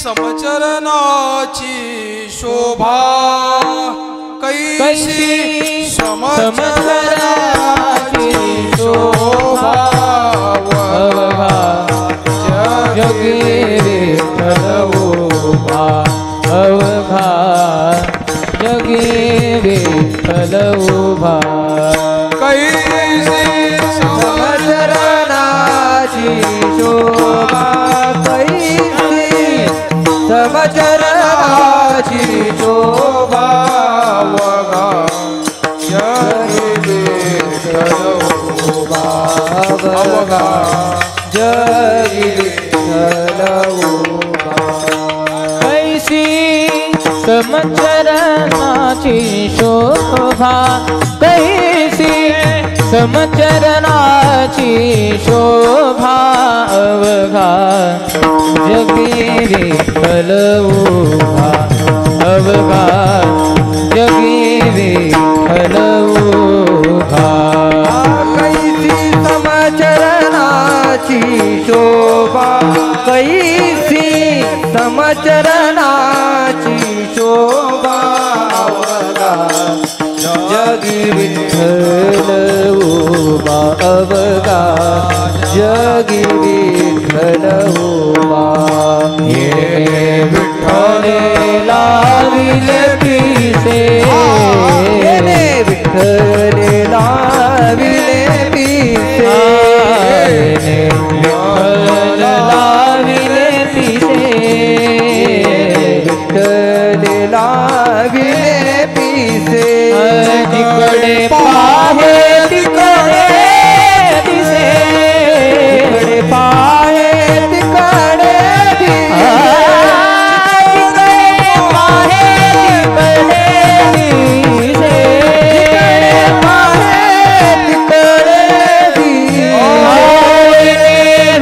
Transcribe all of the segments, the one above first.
समचरणाची शोभा कैसी समचरणाची शोभा अवघा जगी विठ्ठल उभा अवघा जगी विठ्ठल उभा कैसी समचरणाची शोभा कैसी समचरणाची शोभा अवघा जगी विठ्ठल उभा अवघा जगी विठ्ठल उभा कैसी समचरणाची शोभा कैसी समचरणाची शोभा अवघा जगी विठ्ठल उभा अवघा जगी विठ्ठल उभा कैसी समचरणाची शोभा कैसी समचरणाची शोभा अवघा जगी विठ्ठल उभा अवघा जगी विठ्ठल उभा हे विठ्ठल लाविले पिसे विठ्ठल लाविले पिसे विठ्ठल लाविले पिसे विठ्ठल लाविले पिसे जिकडे पाहे तिकडे दिसे जिकडे पाहे तिकडे दिसे जिकडे पाहे तिकडे दिसे जिकडे पाहे तिकडे दिसे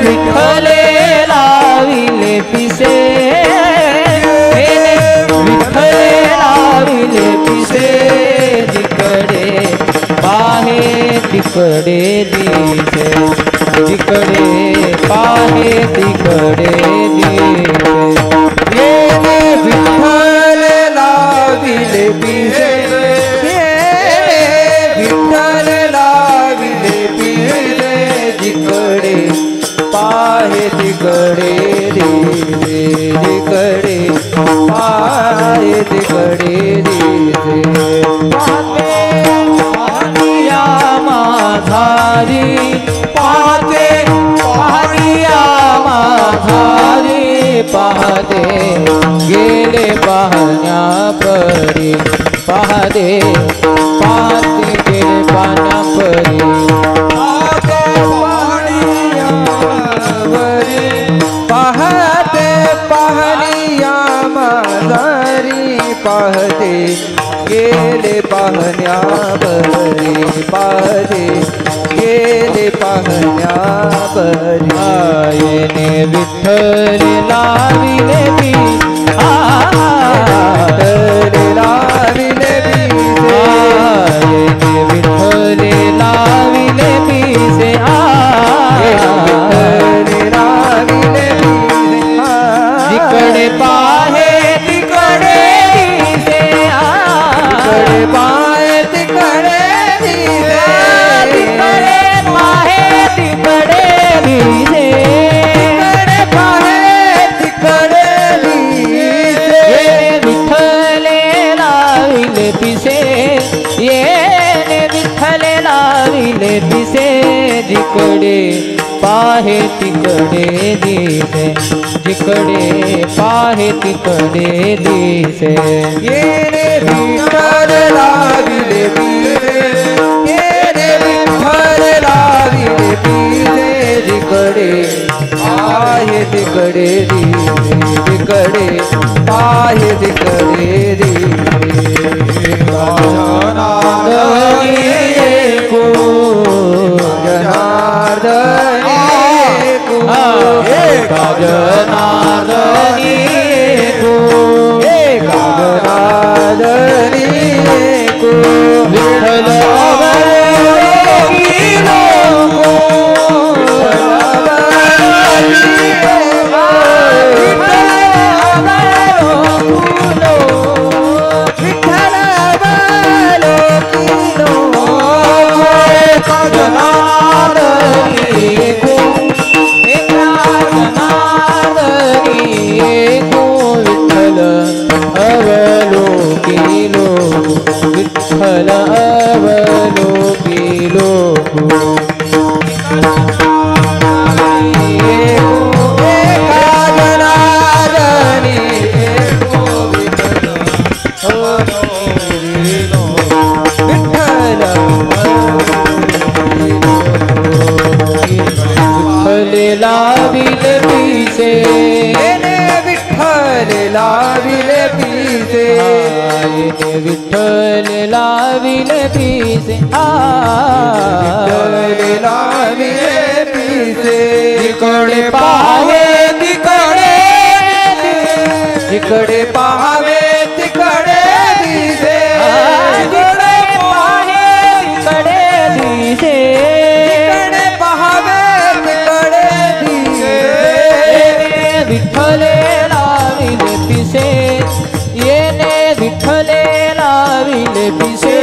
विठ्ठले लाविले पिसे विठ्ठले लाविले पिसे जिकडे पाहे तिकडे दिसे जिकडे पाहे तिकडे दिसे येणे विठ्ठल लाविले पिसे येणे विठ्ठल लाविले पिसे जिकडे पाहे तिकडे दिसे जिकडे पाहे तिकडे दिसे पाहते पाहनिया माझारी पाहते पाहनिया माझारी पाहते गेले पाहण्या परी पाहते पाहते गेले पाहण्या परी पाहते पाहनिया माझारी पाहते गेले पाहण्या परी पाहते गेले पाहण्या परी येणे विठ्ठल लाविले मी विठ्ठल लाविले मी येणे विठ्ठल लाविले मी से जिकडे पाहे तिकडे दिसे जिकडे पाहे तिकडे दिसे जिकडे पाहे तिकडे दिसे जिकडे पाहे तिकडे दिसे विठ्ठले लाविले पिसे येणे विठ्ठले लाविले पिसे जिकडे पाहे तिकडे दिसे जिकडे पाहे तिकडे दिसे येणे विठ्ठल लाविले पिसे येणे विठ्ठल लाविले पिसे जिकडे पाहे तिकडे दिसे जिकडे पाहे तिकडे दिसे जनार्दनी को जनार्दनी जनार्दनी को जनार्दनी को विठ्ठल विठ्ठल लाविले पिसे येणे विठ्ठल लाविले पिसे विठ्ठल लाविले पिसे इकडे पाहावे तिकडे इकडे पाहावे तिकडे दिसे इकडे पाहावे तिकडे दिसे इकडे पाहावे तिकडे दिसे विठ्ठले लाविले पिसे येणे विठ्ठले लाविले पिसे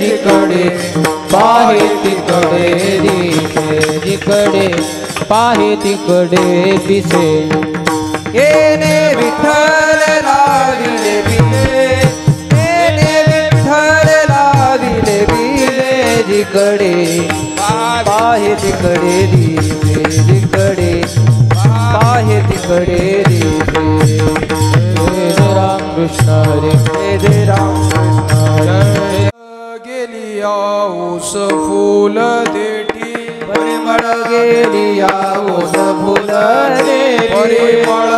जिकडे पाहे तिकडे दिसे जिकडे पाहे तिकडे पिसे येणे विठ्ठल लाविले पिसे येणे विठ्ठल लाविले पिसे जिकडे पाहे तिकडे दिसे जिकडे पाहे तिकडे दिसे जय राम कृष्ण हरे जय राम कृष्ण हरे गेली आऊस फूल देठी परिमळ गेली आऊस फुल देठी परिमळ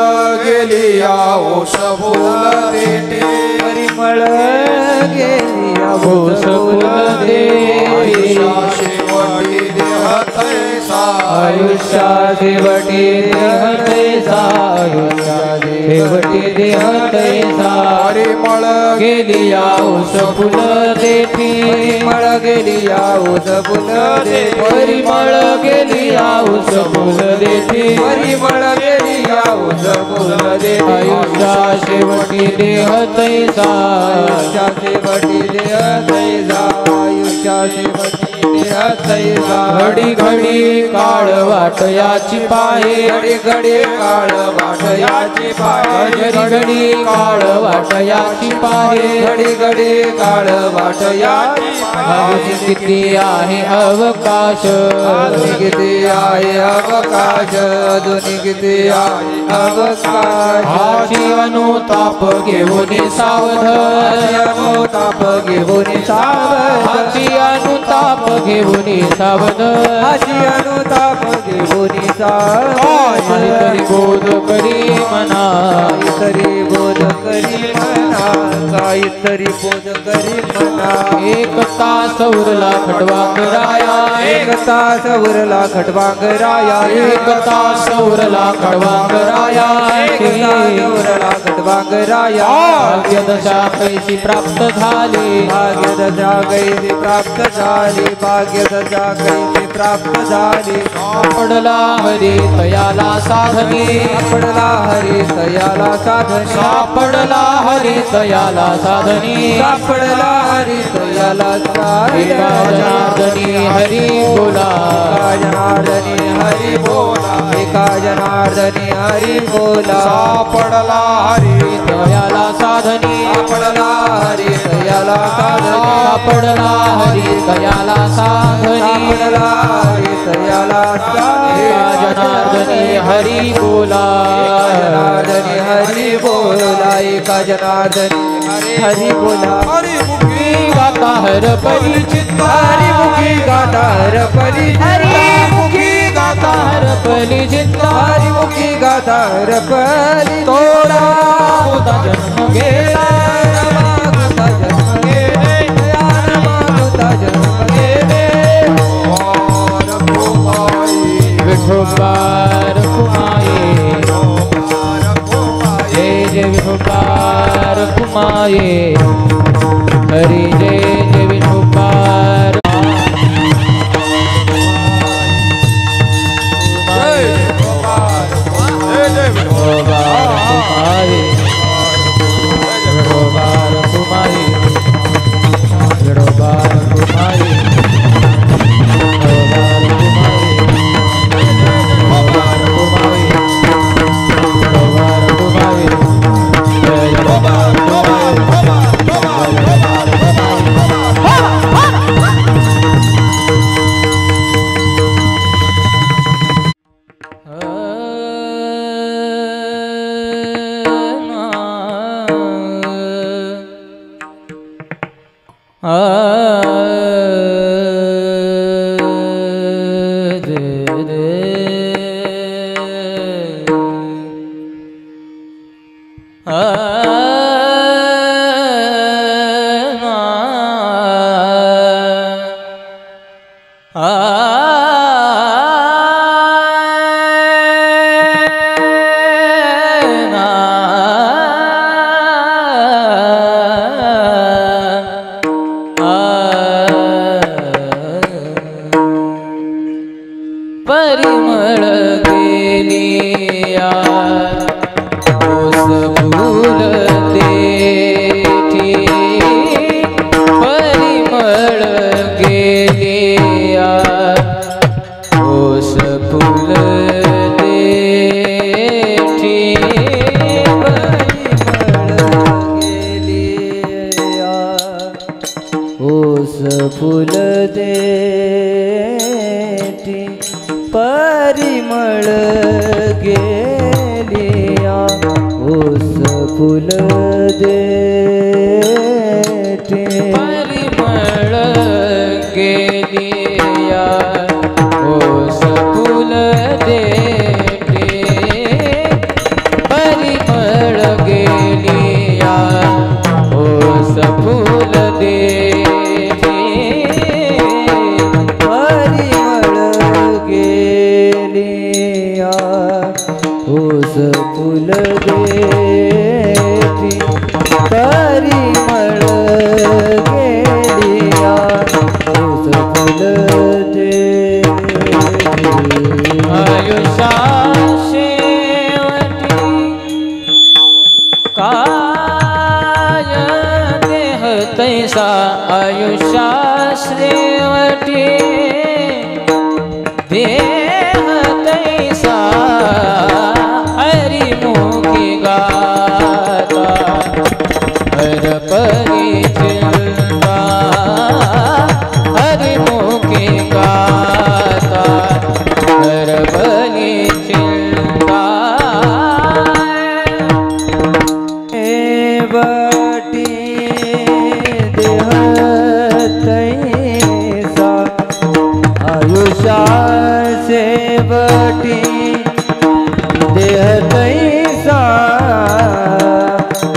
गेली आऊस फूल देठी परिमळ गेली आऊस फुल देठी शेवटी देह तैसा आयुष्या शेवटी देह तैसा आयुष्या शेवटी देह तैसा परिमळ गेली आऊस फुल देठी परिमळ गेली आऊस फुल देठी परिमळ गेली आऊस फुल देठी परिमळ गेली आऊस फुल देठी आयुष्या शेवटी देह तैसा आयुष्या शेवटी देह तैसा आयुष्या शेवटी देह तैसा घडी घडी काळ वाट याची पाहे घडी घडी काळ वाट याची पाहे घडी घडी काळ वाट याची पाहे घडी घडी काळ वाट याची पाहे किती आहे अवकाश किती आहे अवकाश अजून किती आहे अवकाश हाची अनुताप घेऊन सावध अनुताप घेऊन सावध हाची अनुताप घेऊन सावध हाची अनुताप घेऊन सावध तरी बोध करी मना तरी बोध करी मना काहीतरी बोध करी मना एक तास उरला खटवांगराया एक तास उरला खटवांगराया एक तास उरला खटवांगराया एक तास उरला खटवांगराया भाग्यदशा कैसी प्राप्त झाली भाग्यदशा कैसी प्राप्त झाली भाग्यदशा कैसी प्राप्त झाली सापडला हरी तयाला साधनी सापडला हरी तयाला साधनी सापडला हरी तयाला साधनी सापडला हरी तयाला साधनी जनार्दनी हरी बोला जनार्दनी हरी बोला एका जनार्दनी हरी बोला सापडला हरी तयाला साधनी सापडला हरी तयाला साधनी सापडला हरी तयाला साधनी सापडला हरी तयाला साधनी जनार्दनी हरी बोला जनार्दनी हरी बोला एका जनार्दनी हरी बोला हरी मुखी गाता हर परिचित हरी मुखी गाता हर परिचित हरी मुखी गाता हर परिचित हरी मुखी गाता हर परिचित तोरा होता जन्म गेला मागुता जन्म गेले मागुता जन्म गेले विठोबार कुमाये जय जय विठोबार कुमाये हरी जय जय विठोबार परिमळ गेलिया ओस फूल देठी परिमळ गेलिया ओस फूल देठी परिमळ गेलिया ओस फूल देठी परिमळ गेलिया ओस फूल देठी परिमळ गेलिया ओस फूल देठी परिमळ गेलिया ओस फूल देठी परिमळ गेलिया ओस फूल देठी परिमळ गेलिया ओस फूल देठी आयुष्या शेवटी काय देह तैसा आयुष्या शेवटी देह तैसा हरिमुखी गाता हरपरी चिंता हरिमुखी गाता हरपरी चिंता बटी देह तैसा आयुष्या सेवटी देह तैसा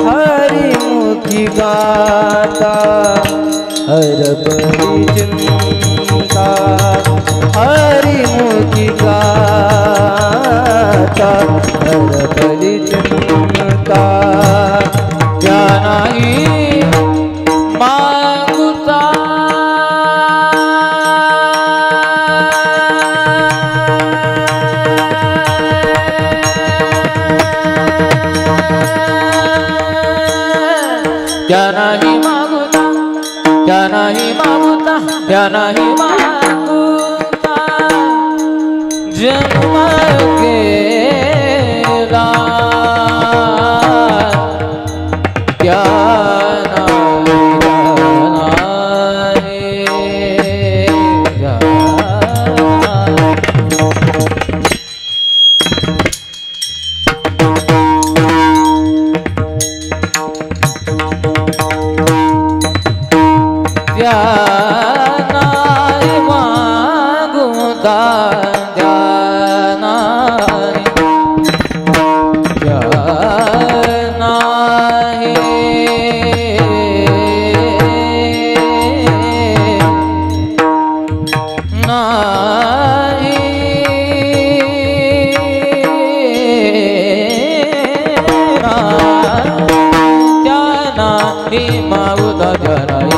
हरिमुखी गाता हरपरी चिंता हरिमुखी गाता हरपरी चिंता क्या नाही मागुता क्या नाही मागुता क्या नाही मागुता क्या नाही मागुता जन्म केला क्या नाही क्या ध्यानाय मागुता ध्यानाय ध्यानाय नाही ध्यानाय मागुता ध्यानाय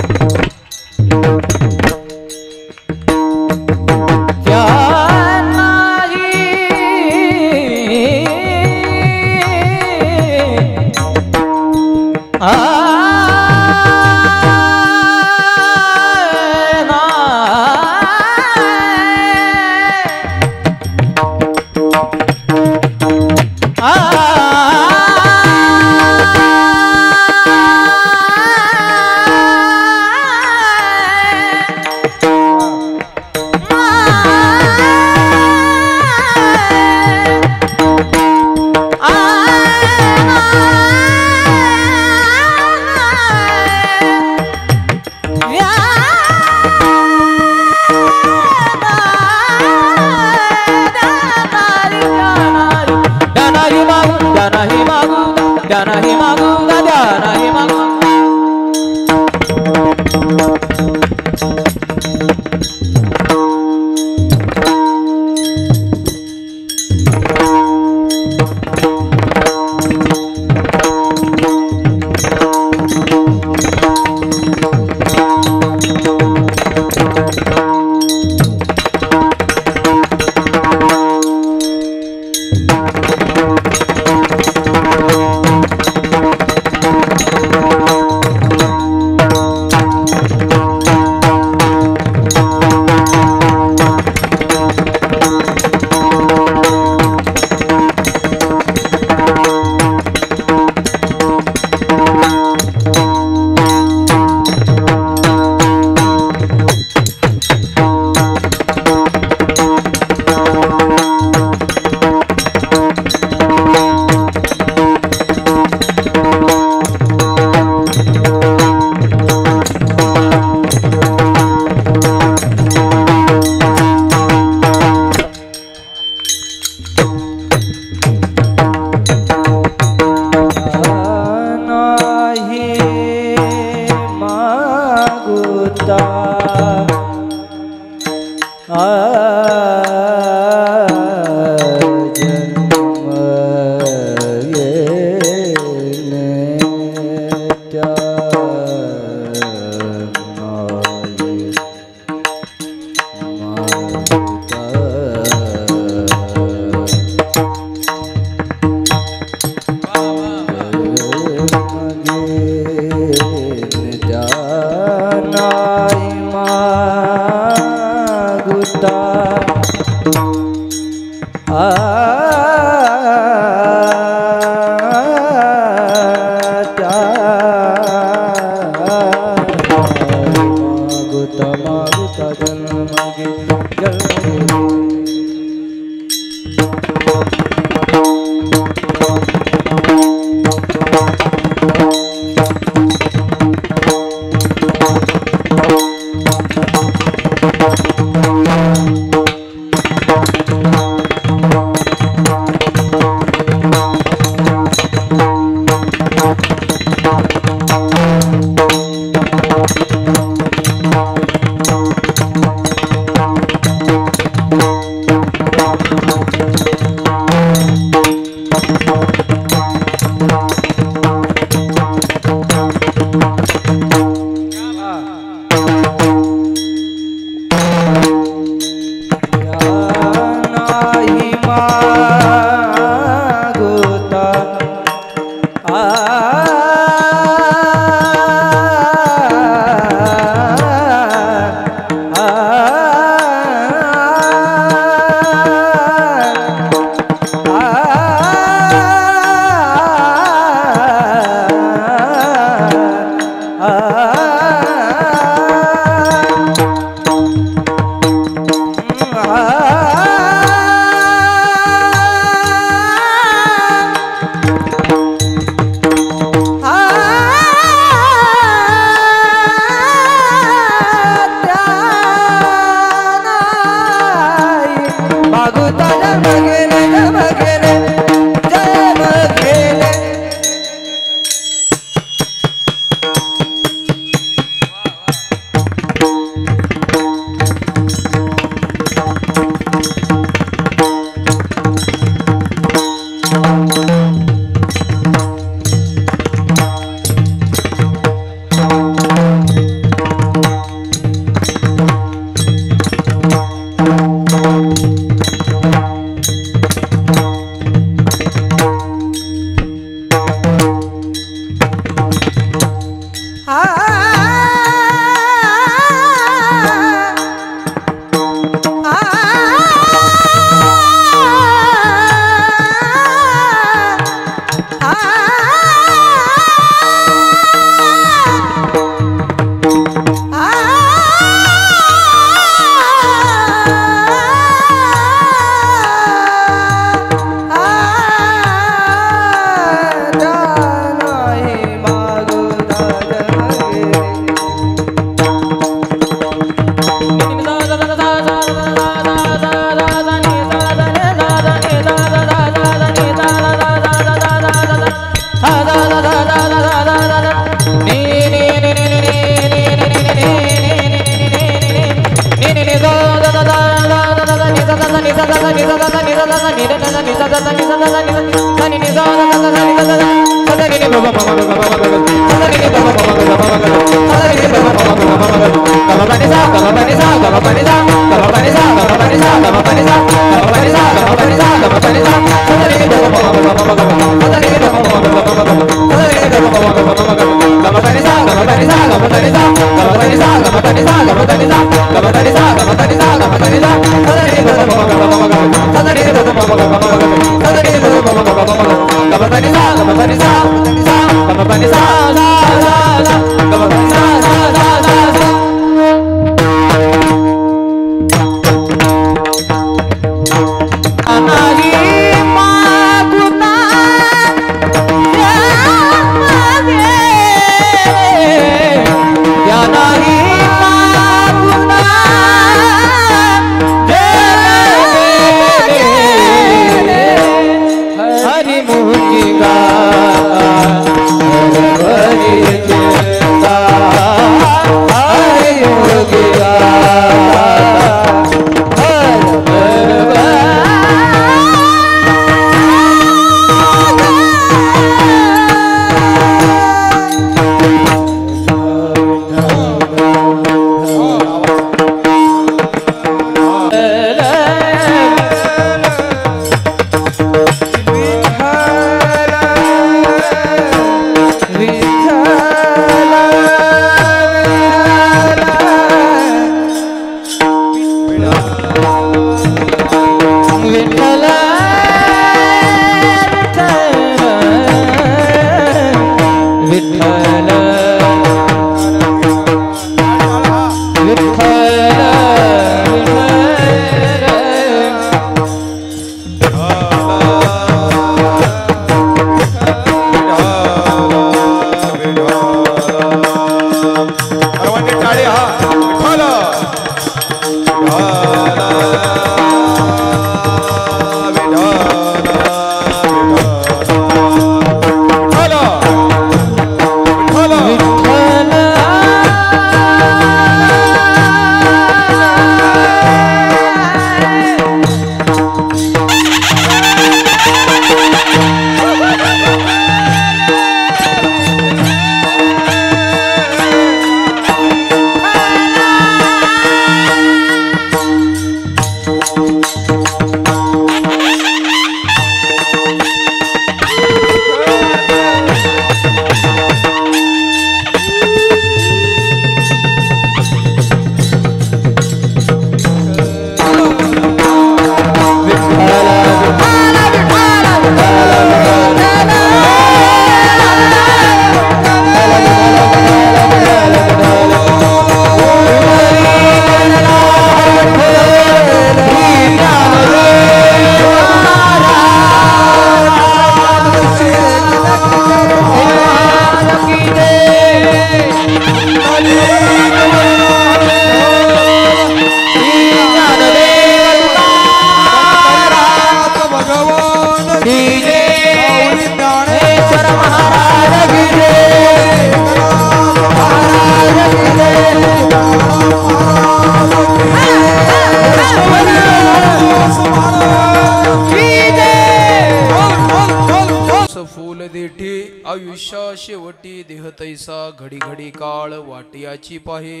आयुष्या शेवटी देह तैसा घडी घडी काळ वाटियाची पाहे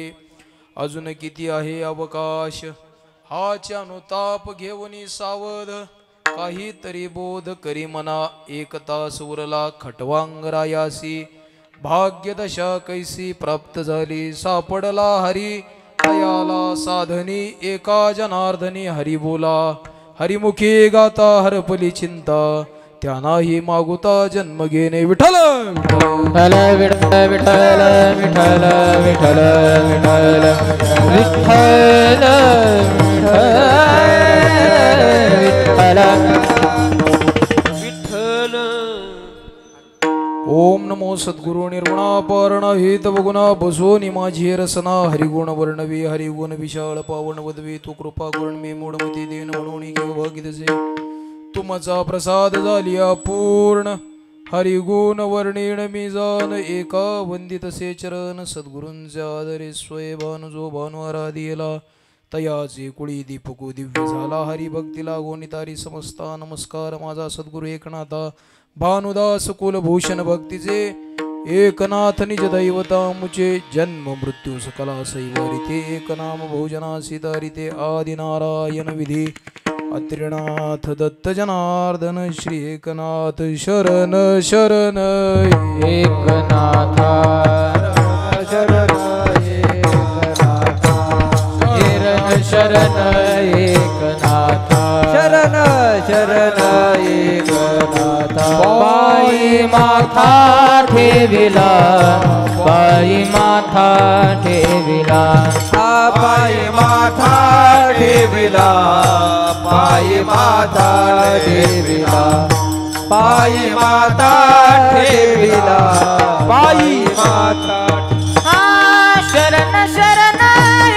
अजून किती आहे अवकाश हाच अनुताप घेऊनी सावध काहीतरी बोध करी मना एक तास उरला खटवांगरायासी भाग्यदशा कैसी प्राप्त झाली सापडला हरी तयाला साधनी एका जनार्दनी हरी बोला हरिमुखी गाता हरपली चिंता त्यानाही मागुता जन्म घेणे विठ्ठल विठ्ठल विठ्ठल विठ्ठल विठ्ठल विठ्ठल विठ्ठल विठ्ठल विठ्ठल ओम नमो सद्गुरु निर्गुणापारण हेतव गुणा बसोनी माझी रसना हरिगुण वर्णवी हरिगुण विशाळ पावन वदवी तू कृपा करून मी मूढमती देन म्हणून घेऊ भागितसे तुमचा प्रसाद झालिया पूर्ण हरिगुण वर्णिण मी जान एका वंदित से चरण सद्गुरूंचे आदरे स्वय भानु जो भानु आराधिला तयाचे कुळी दीपको दिव्य झाला हरिभक्तीला गोनितारी समस्ता नमस्कार माझा सद्गुरु एकनाथा भानुदास कुलभूषण भक्तीचे एकनाथ निज दैवता मुचे जन्म मृत्यू सकला सैवारिते एक नाम भोजना सीतारिते आदि नारायण विधी अत्रिनाथ दत्त जनार्दन श्री एकनाथ शरण शरण एकनाथा शरण एकनाथा शरण एकनाथा शरण शरण एकनाथा पायी माथा ठेविला पायी माथा ठेविला पायी माथा ठेविला पायी माथा ठेविला पायी माता ठेविला पायी माता शरण शरण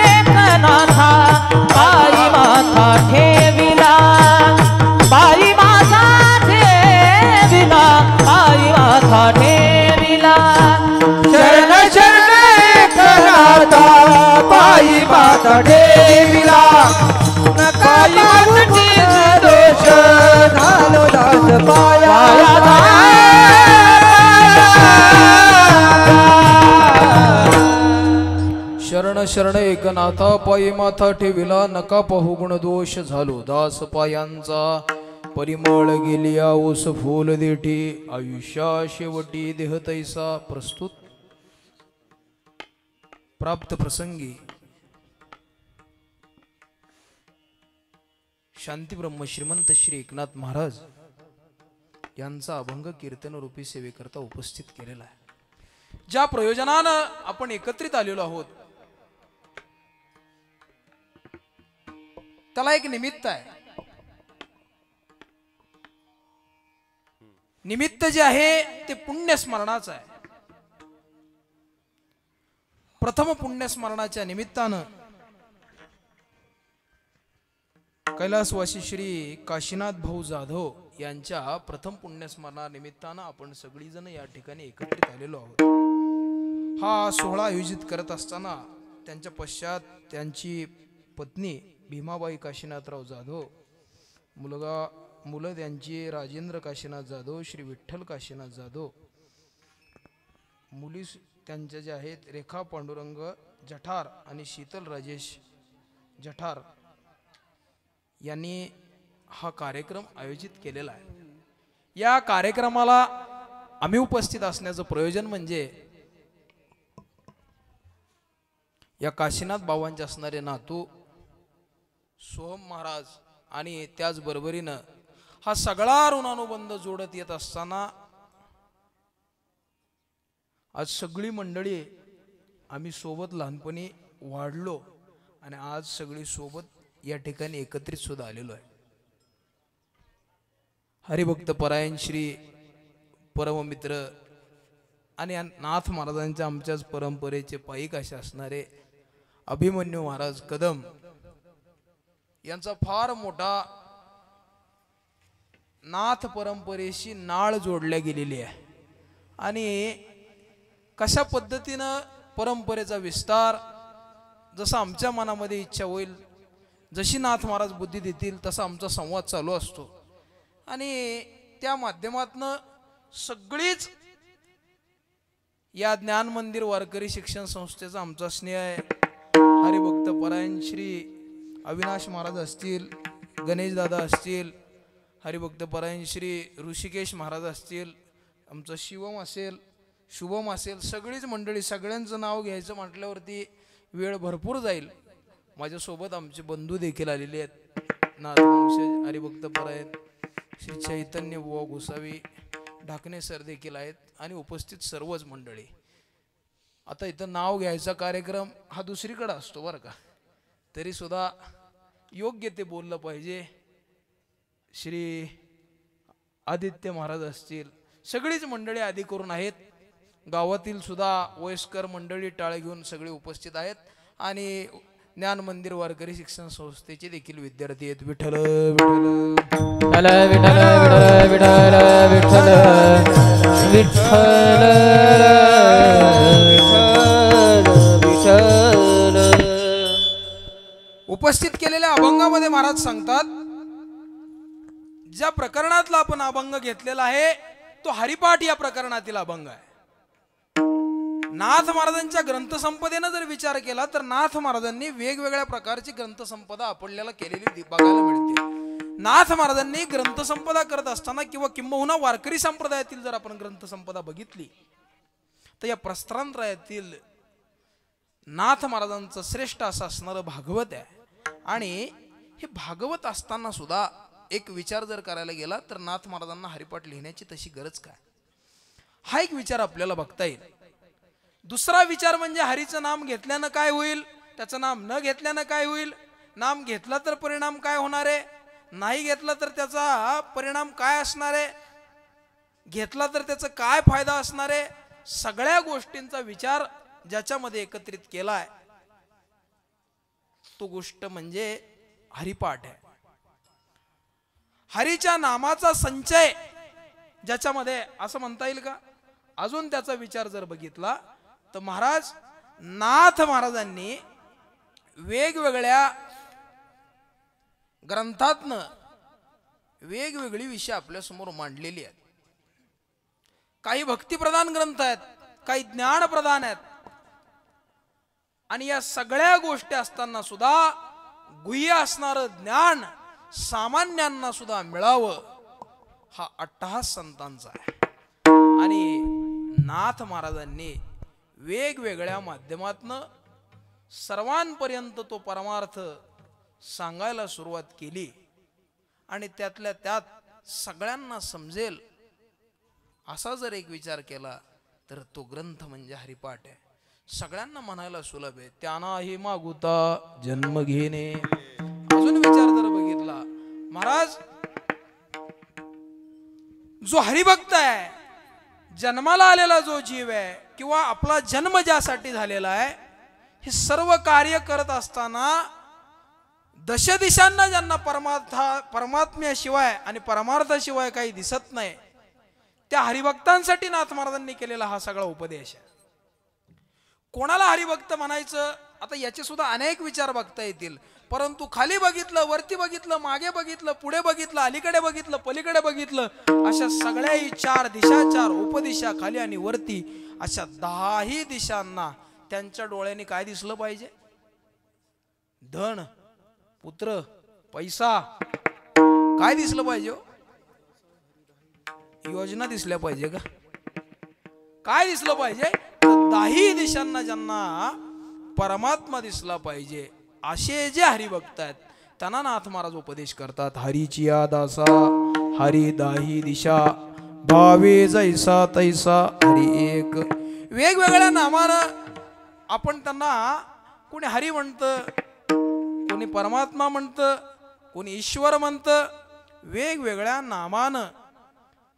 एकनाथा पायी माता ठेविला पायी माता ठेविला पायी माता ठेविला शरण शरण एकनाथा पायी माता ठेविला पायी माता दोष झालो दास पाया शरण शरण एकनाथा पायी माथा ठेविला नका पाहू गुण दोष झालो दास पायांचा परिमळ गेलिया ओस फूल देठी आयुष्या शेवटी देह तैसा प्रस्तुत प्राप्त प्रसंगी शांती ब्रह्म श्रीमंत श्री एकनाथ महाराज यांचा अभंग कीर्तन रूपी सेवेकरता उपस्थित केलेला आहे। ज्या प्रयोजनानं आपण एकत्रित आलेलो आहोत त्याला एक निमित्त आहे। निमित्त जे आहे ते पुण्यस्मरणाचं आहे। प्रथम पुण्यस्मरणाच्या निमित्तानं कैलासवासी श्री काशीनाथ भाऊ जाधव यांच्या प्रथम पुण्यस्मरणानिमित्तानं आपण सगळीजण या ठिकाणी एकत्रित आलेलो आहोत। हा सोहळा आयोजित करत असताना त्यांच्या पश्चात त्यांची पत्नी भीमाबाई काशीनाथराव जाधव, मुलं त्यांची राजेंद्र काशीनाथ जाधव, श्री विठ्ठल काशीनाथ जाधव, मुली त्यांच्या ज्या आहेत रेखा पांडुरंग जठार आणि शीतल राजेश जठार यांनी हा कार्यक्रम आयोजित केलेला आहे। या कार्यक्रमाला आम्ही उपस्थित असण्याचं प्रयोजन म्हणजे या काशीनाथ बाबांचे असणारे नातू सोहम महाराज आणि त्याचबरोबरीनं हा सगळा ऋणानुबंध जोडत येत असताना आज सगळी मंडळी आम्ही सोबत लहानपणी वाढलो आणि आज सगळी सोबत या ठिकाणी एकत्रित सुद्धा आलेलो आहे। हरिभक्त परायण श्री परममित्र आणि नाथ महाराजांच्या आमच्याच परंपरेचे पाईक असे असणारे अभिमन्यू महाराज कदम यांचा फार मोठा नाथ परंपरेशी नाळ जोडल्या गेलेली आहे आणि कशा पद्धतीनं परंपरेचा विस्तार जसा आमच्या मनामध्ये इच्छा होईल, जशी नाथ महाराज बुद्धी देतील तसा आमचा संवाद चालू असतो आणि त्या माध्यमातनं सगळीच या ज्ञान मंदिर वारकरी शिक्षण संस्थेचा आमचा स्नेह आहे। हरिभक्त परायण श्री अविनाश महाराज असतील, गणेश दादा असतील, हरिभक्त परायण श्री ऋषिकेश महाराज असतील, आमचं शिवम असेल, शुभम असेल, सगळीच मंडळी, सगळ्यांचं नाव घ्यायचं म्हटल्यावरती वेळ भरपूर जाईल। माझ्यासोबत आमचे बंधू देखील आलेले आहेत, नाथवंश हरिभक्त परायण श्री चैतन्य बुवा गोसावी ढाकणे सर देखील आहेत आणि उपस्थित सर्वच मंडळी। आता इथं नाव घ्यायचा कार्यक्रम हा दुसरीकडे असतो बरं का, तरी सुद्धा योग्य ते बोललं पाहिजे। श्री आदित्य महाराज असतील, सगळीच मंडळी आधी करून आहेत, गावातील सुद्धा वयस्कर मंडळी टाळे घेऊन सगळे उपस्थित आहेत आणि ज्ञान मंदिर वारकरी शिक्षण संस्थेचे देखील विद्यार्थी आहेत। विठ्ठल विठ्ठल विठ्ठल विठ्ठल विठ्ठल विठ्ठल विठ्ठल विठ्ठल उपस्थित केलेल्या अभंगामध्ये महाराज सांगतात, ज्या प्रकरणातला आपण अभंग घेतलेला आहे तो हरिपाठ या प्रकरणातील अभंग आहे. नाथ महाराजांच्या ग्रंथसंपदेनं जर विचार केला तर नाथ महाराजांनी वेगवेगळ्या प्रकारची ग्रंथसंपदा आपल्याला केलेली बघायला मिळते. नाथ महाराजांनी ग्रंथसंपदा करत असताना किंवा किंबहुना वारकरी संप्रदायातील जर आपण ग्रंथसंपदा बघितली तर या प्रस्थानत्रयातील नाथ महाराजांचं श्रेष्ठ असं असणारं भागवत आहे. आणि हे भागवत असताना सुद्धा एक विचार जर करायला गेला तर नाथ महाराजांना हरिपाठ लिहिण्याची तशी गरज काय, हा एक विचार आपल्याला बघता येईल. दुसरा विचार म्हणजे हरीचं नाम घेतल्यानं काय होईल, त्याचं नाम न घेतल्यानं काय होईल, नाम घेतला तर परिणाम काय होणार आहे, नाही घेतला तर त्याचा परिणाम काय असणार आहे, घेतला तर त्याचा काय फायदा असणार आहे. सगळ्या गोष्टींचा विचार ज्याच्यामध्ये एकत्रित केलाय तो गोष्ट म्हणजे हरिपाठ आहे. हरीच्या नामाचा संचय ज्याच्यामध्ये असं म्हणता येईल का. अजून त्याचा विचार जर बघितला तर महाराज नाथ महाराजांनी वेगवेगळ्या ग्रंथातनं वेगवेगळी विषय आपल्या समोर मांडलेली आहेत. काही भक्तिप्रधान ग्रंथ आहेत, काही ज्ञानप्रधान आहेत. आणि या सगळ्या गोष्टी असताना सुद्धा गुह्य असणारं ज्ञान सामान्यांना सुद्धा मिळावं हा अट्टहास संतांचा आहे. आणि नाथ महाराजांनी वेगवेगळ्या माध्यमातनं सर्वांपर्यंत तो परमार्थ सांगायला सुरुवात केली. आणि त्यातल्या त्यात सगळ्यांना समजेल असा जर एक विचार केला तर तो ग्रंथ म्हणजे हरिपाठ आहे. सगळ्यांना म्हणायला सुलभ आहे. त्यांनाही मागुता जन्म घेणे. अजून विचार जर बघितला महाराज, जो हरिभक्त आहे, जन्माला आलेला जो जीव आहे किंवा आपला जन्म ज्यासाठी झालेला आहे, हे सर्व कार्य करत असताना दश दिशांना ज्यांना परमात्म्याशिवाय आणि परमार्थाशिवाय काही दिसत नाही त्या हरिभक्तांसाठी नाथ महाराजांनी केलेला हा सगळा उपदेश आहे. कोणाला हरिभक्त म्हणायचं, आता याचे सुद्धा अनेक विचार बघता येतील. परंतु खाली बघितलं, वरती बघितलं, मागे बघितलं, पुढे बघितलं, अलीकडे बघितलं, पलीकडे बघितलं, अशा सगळ्याही चार दिशा, चार उपदिशा खाली आणि वरती अशा 10ही दिशांना त्यांच्या डोळ्यांनी काय दिसलं पाहिजे, धन, पुत्र, पैसा काय दिसलं पाहिजे, योजना दिसल्या पाहिजे का, काय दिसलं पाहिजे, 10ही दिशांना ज्यांना परमात्मा दिसला पाहिजे असे जे हरिभक्त आहेत त्यांना नाथ महाराज उपदेश करतात. हरीची या दासा हरी 10ही दिशा भावे जैसा तैसा हरी एक. वेगवेगळ्या नामानं आपण त्यांना कोणी हरी म्हणतं, कोणी परमात्मा म्हणतं, कोणी ईश्वर म्हणतं, वेगवेगळ्या नामानं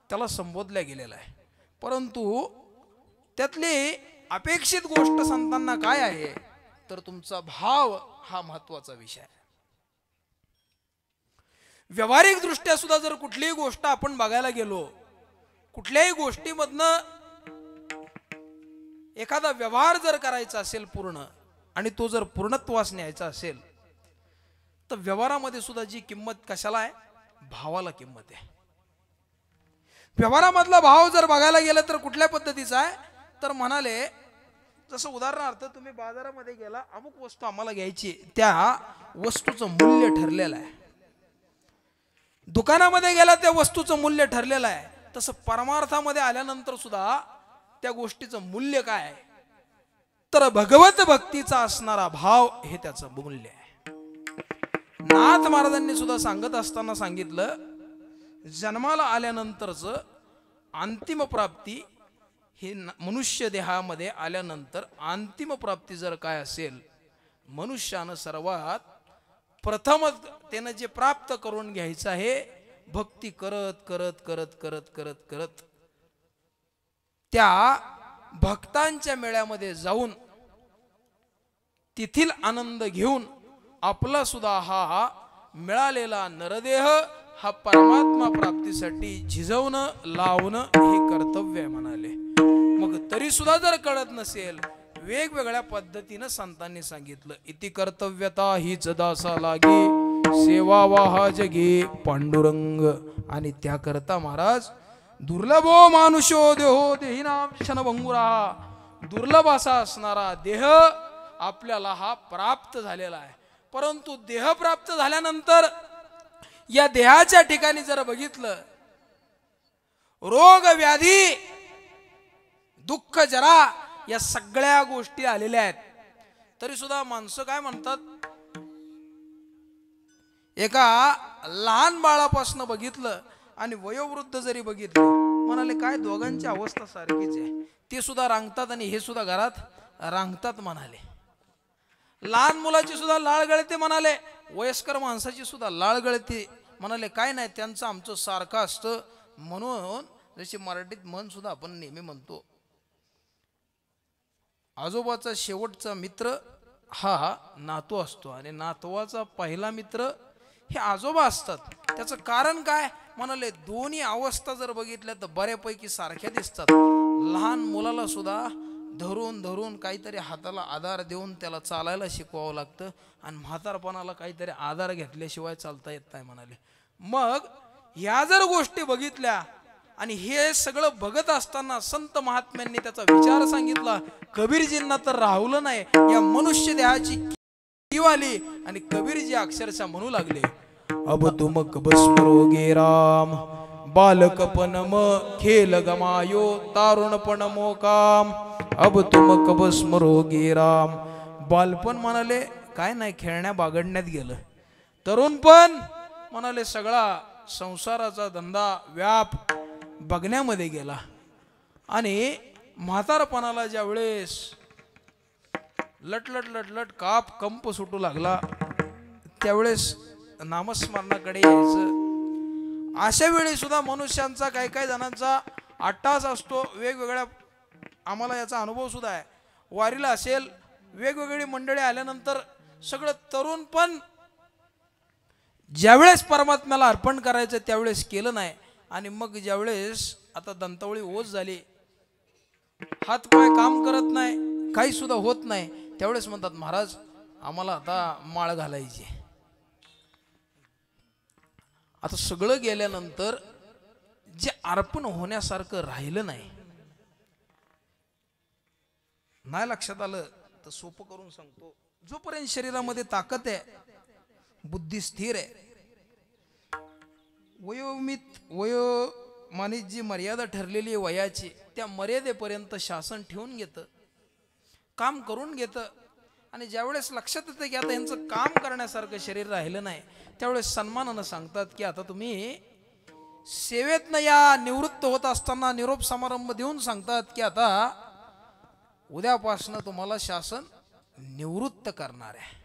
त्याला संबोधल्या गेलेलं आहे. परंतु त्यातली अपेक्षित गोष्ट संतांना काय आहे तर तुमचा भाव हा महत्वाचा विषय आहे. व्यावहारिक दृष्ट्या सुद्धा जर कुठलीही गोष्ट आपण बघायला गेलो, कुठल्याही गोष्टीमधनं एखादा व्यवहार जर करायचा असेल पूर्ण आणि तो जर पूर्णत्वास न्यायचा असेल तर व्यवहारामध्ये सुद्धा जी किंमत कशाला आहे, भावाला किंमत आहे. व्यवहारामधला भाव जर बघायला गेलं तर कुठल्या पद्धतीचा आहे तर म्हणाले, जसं उदाहरणार्थ तुम्ही बाजारामध्ये गेला, अमुक वस्तू आम्हाला घ्यायची, त्या वस्तूचं मूल्य ठरलेलं आहे. दुकानामध्ये गेला त्या वस्तूचं मूल्य ठरलेलं आहे. तसं परमार्थामध्ये आल्यानंतर सुद्धा त्या गोष्टीचं मूल्य काय आहे तर भगवत भक्तीचा असणारा भाव हे त्याचं मूल्य आहे. नाथ महाराजांनी सुद्धा सांगत असताना सांगितलं, जन्माला आल्यानंतरच अंतिम प्राप्ती हे मनुष्य देहामध्ये आल्यानंतर अंतिम प्राप्ती जर काय असेल, मनुष्यानं सर्वात प्रथम त्यानं जे प्राप्त करून घ्यायचं आहे, भक्ती करत करत करत करत करत करत त्या भक्तांच्या मेळ्यामध्ये जाऊन तेथील आनंद घेऊन आपला सुद्धा हा मिळालेला नरदेह हा परमात्मा प्राप्तीसाठी झिजवणं लावणं हे कर्तव्य आहे म्हणाले. मग तरी सुद्धा जर कळत नसेल, वेगवेगळ्या पद्धतीनं संतांनी सांगितलं. इति कर्तव्यता हीच दासा लागे, सेवा वाहा जगे पांडुरंग. आणि त्याकरता महाराज दुर्लभो मानुषो देहो देहिनाम क्षणभंगुरा, दुर्लभ असा असणारा देह आपल्याला हा प्राप्त झालेला आहे. परंतु देह प्राप्त झाल्यानंतर या देहाच्या ठिकाणी जर बघितलं, रोग व्याधी दुःख जरा या सगळ्या गोष्टी आलेल्या आहेत. तरी सुद्धा माणसं काय म्हणतात, एका लहान बाळापासून बघितलं आणि वयोवृद्ध जरी बघितलं, म्हणाले काय दोघांची अवस्था सारखीच आहे. ते सुद्धा रांगतात आणि हे सुद्धा घरात रांगतात म्हणाले. लहान मुलाची सुद्धा लाळ गळते म्हणाले, वयस्कर माणसाची सुद्धा लाळ गळते म्हणाले. काय नाही, त्यांचं आमचं सारखं असतं. म्हणून जशी मराठीत म्हण सुद्धा आपण नेहमी म्हणतो, आजोबाचा शेवटचा मित्र हा नातू असतो आणि नातवाचा पहिला मित्र हे आजोबा असतात. त्याचं कारण काय म्हणाले, दोन्ही अवस्था जर बघितल्या तर बऱ्यापैकी सारख्या दिसतात. लहान मुलाला सुद्धा धरून धरून काहीतरी हाताला आधार देऊन त्याला चालायला शिकवावं लागतं आणि म्हातारपणाला काहीतरी आधार घेतल्याशिवाय चालता येत नाही म्हणाले. मग ह्या जर गोष्टी बघितल्या आणि हे सगळं बघत असताना संत महात्म्यांनी त्याचा विचार सांगितला. कबीरजींना तर राहुलं नाही या मनुष्य देहाची कीव आली आणि कबीरजी अक्षरशः म्हणू लागले, अब तुम कब स्मरोगे राम, बालकपन म खेल गमायो तारुणपण मोकाम. अब तुम कब स्मरोगे राम. बालपण म्हणाले काय नाही, खेळण्या बागडण्यात गेलं. तरुणपण म्हणाले सगळा संसाराचा धंदा व्याप बघण्यामध्ये गेला. आणि म्हातारपणाला ज्या वेळेस लटलट लटलट काप कंप सुटू लागला, त्यावेळेस नामस्मरणाकडे यायचं. अशा वेळी सुद्धा मनुष्यांचा काही काही जणांचा अट्टास असतो. वेगवेगळ्या आम्हाला याचा अनुभव सुद्धा आहे. वारीला असेल, वेगवेगळी मंडळी आल्यानंतर सगळं तरुण पण ज्यावेळेस परमात्म्याला अर्पण करायचं त्यावेळेस केलं नाही. आणि मग ज्यावेळेस आता दंतावळी ओझ झाली, हातपाय काम करत नाही, काही सुद्धा होत नाही, त्यावेळेस म्हणतात महाराज आम्हाला आता माळ घालायची. आता सगळं गेल्यानंतर जे अर्पण होण्यासारखं राहिलं नाही. नाही लक्षात आलं तर सोपं करून सांगतो, जोपर्यंत शरीरामध्ये ताकद आहे, बुद्धी स्थिर आहे, वयोमानित जी मर्यादा ठरलेली आहे वयाची, त्या मर्यादेपर्यंत शासन ठेवून घेतं, काम करून घेतं. आणि ज्यावेळेस लक्षात येतं की आता यांचं काम करण्यासारखं शरीर राहिलं नाही, त्यावेळेस सन्मानानं सांगतात की आता तुम्ही सेवेतनं या निवृत्त होत असताना निरोप समारंभ देऊन सांगतात की आता उद्यापासून तुम्हाला शासन निवृत्त करणार आहे.